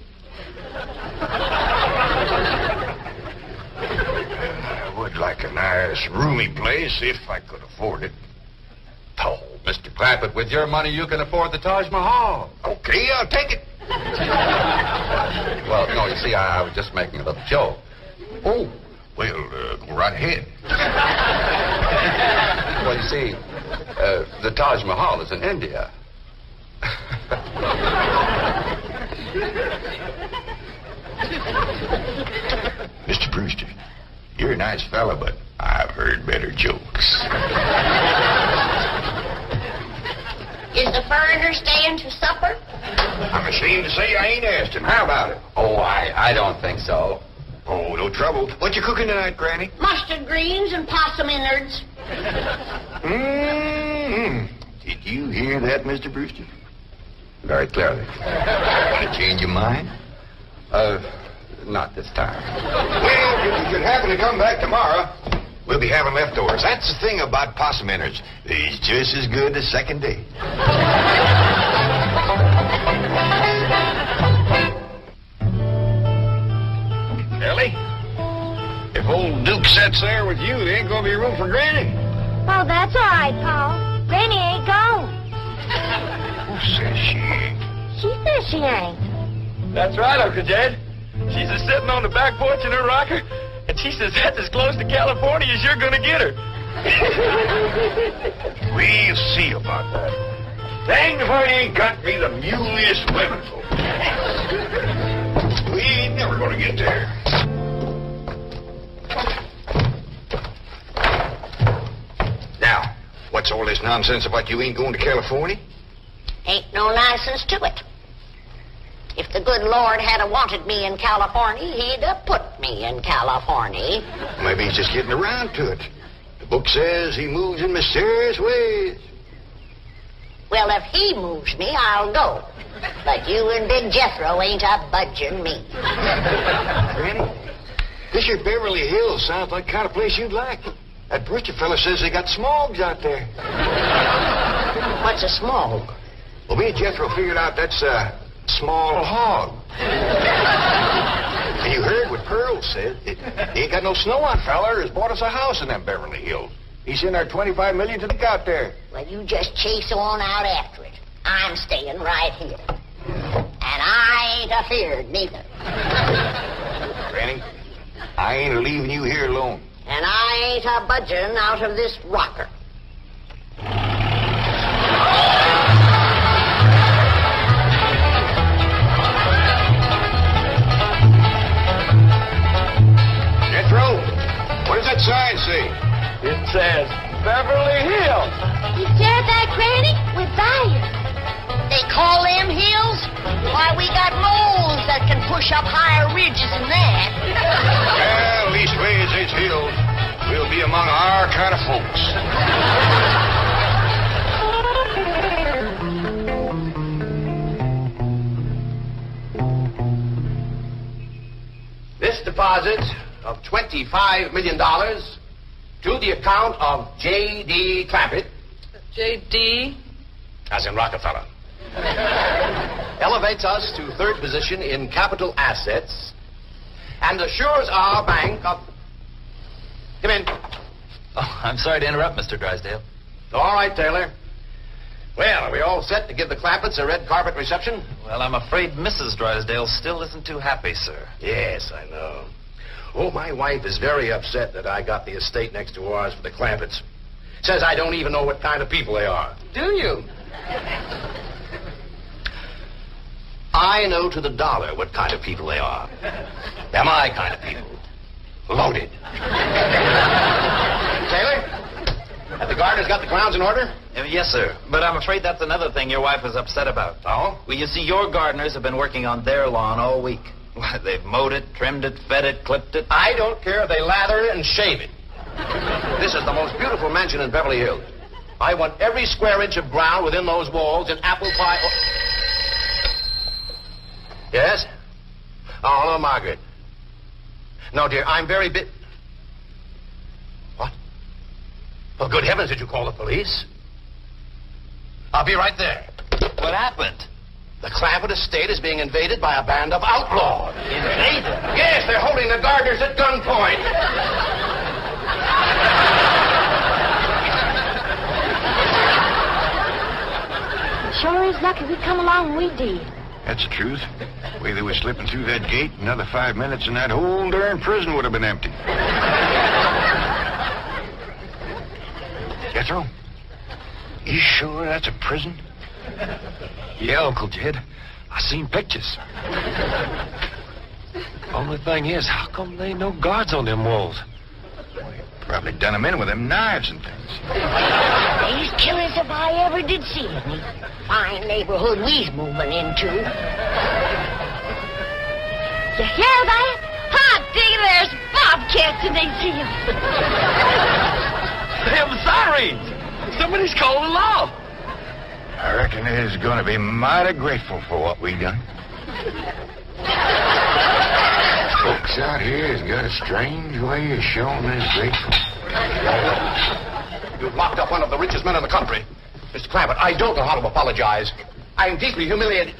I would like a nice, roomy place if I could afford it. Oh, Mr. Clampett, with your money, you can afford the Taj Mahal. Okay, I'll take it. Well, no, you see, I was just making a little joke. Oh, well, go right ahead. Well, you see, the Taj Mahal is in India. Mr. Brewster, you're a nice fella, but I've heard better jokes. Is the foreigner staying to supper? I'm ashamed to say I ain't asked him. How about it? Oh, I don't think so. Oh, no trouble. What you cooking tonight, Granny? Mustard greens and possum innards. Mm-hmm. Did you hear that, Mr. Brewster? Very clearly. Want to change your mind? Not this time. Well, if you should happen to come back tomorrow, we'll be having leftovers. That's the thing about possum innards. They's just as good the second day. Ellie, if old Duke sits there with you, there ain't gonna be room for Granny. Oh, that's all right, Paul. Granny ain't gone. Who says she ain't? She says she ain't. That's right, Uncle Jed. She's a sitting on the back porch in her rocker, and she says that's as close to California as you're gonna get her. We'll see about that. Dang if I ain't got me the muliest women folk. We ain't never gonna get there. Now, what's all this nonsense about you ain't going to California? Ain't no nonsense to it. If the good Lord had wanted me in California, he'd have put me in California. Maybe he's just getting around to it. The book says he moves in mysterious ways. Well, if he moves me, I'll go. But you and Big Jethro ain't a budging me. Granny, this here Beverly Hills sounds like the kind of place you'd like. That Brewster fella says they got smogs out there. What's a smog? Well, me and Jethro figured out that's a small hog. And you heard what Pearl said. He ain't got no snow on, fella. Has bought us a house in them Beverly Hills. He's in our $25 million to look out there. Well, you just chase on out after it. I'm staying right here. And I ain't afeard neither. Granny, I ain't leaving you here alone. And I ain't a budging out of this rocker. Jethro, what does that sign say? It says Beverly Hills. You hear that, Granny? We're buyers. They call them hills? Why, we got moles that can push up higher ridges than that. Well, leastways, it's hills. We'll be among our kind of folks. This deposit of $25 million to the account of J.D. Clampett. J.D.? As in Rockefeller. Elevates us to third position in capital assets and assures our bank of... Come in. Oh, I'm sorry to interrupt, Mr. Drysdale. All right, Taylor. Well, are we all set to give the Clampetts a red carpet reception? Well, I'm afraid Mrs. Drysdale still isn't too happy, sir. Yes, I know. Oh, my wife is very upset that I got the estate next to ours for the Clampetts. Says I don't even know what kind of people they are. Do you? I know to the dollar what kind of people they are. They're my kind of people. Loaded. Taylor, have the gardeners got the grounds in order? Yes, sir. But I'm afraid that's another thing your wife is upset about. Oh? Well, you see, your gardeners have been working on their lawn all week. Why, they've mowed it, trimmed it, fed it, clipped it. I don't care if they lather it and shave it. This is the most beautiful mansion in Beverly Hills. I want every square inch of ground within those walls in apple pie... Yes? Oh, hello, Margaret. No, dear, I'm very What? Oh, good heavens, did you call the police? I'll be right there. What happened? The Clampett estate is being invaded by a band of outlaws. Invaded? Yes, they're holding the gardeners at gunpoint. Sure is lucky we come along when we did. That's the truth. The way they were slipping through that gate, another 5 minutes and that whole darn prison would have been empty. Jethro, you sure that's a prison? Yeah, Uncle Jed. I seen pictures. Only thing is, how come there ain't no guards on them walls? Probably done them in with them knives and things. These killers if I ever did see any. Fine neighborhood we's moving into. You hear that? Hot diggity, there's bobcats in these hills. Them sirens! Somebody's calling the law. I reckon they's gonna be mighty grateful for what we done. Folks out here has got a strange way of showing they're grateful. You've locked up one of the richest men in the country. Mr. Clampett, I don't know how to apologize. I am deeply humiliated.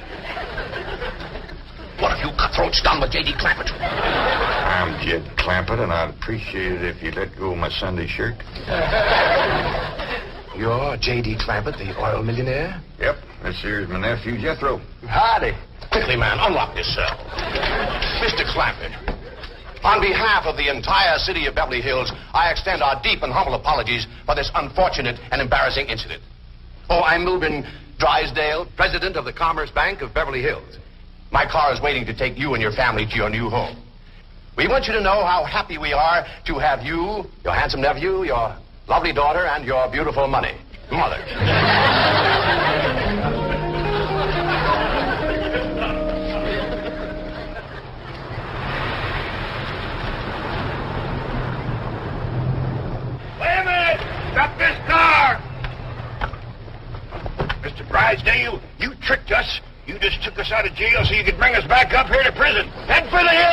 What have you cutthroats done with J.D. Clampett? I'm Jed Clampett, and I'd appreciate it if you'd let go of my Sunday shirt. You're J.D. Clampett, the oil millionaire? Yep, this here's my nephew, Jethro. Howdy. Quickly, man, unlock this cell. Mr. Clampett, on behalf of the entire city of Beverly Hills, I extend our deep and humble apologies for this unfortunate and embarrassing incident. Oh, I'm Milburn Drysdale, president of the Commerce Bank of Beverly Hills. My car is waiting to take you and your family to your new home. We want you to know how happy we are to have you, your handsome nephew, your lovely daughter, and your beautiful mother. Wait a minute! Stop this car! Mr. Drysdale, you tricked us. You just took us out of jail so you could bring us back up here to prison. Head for the hill!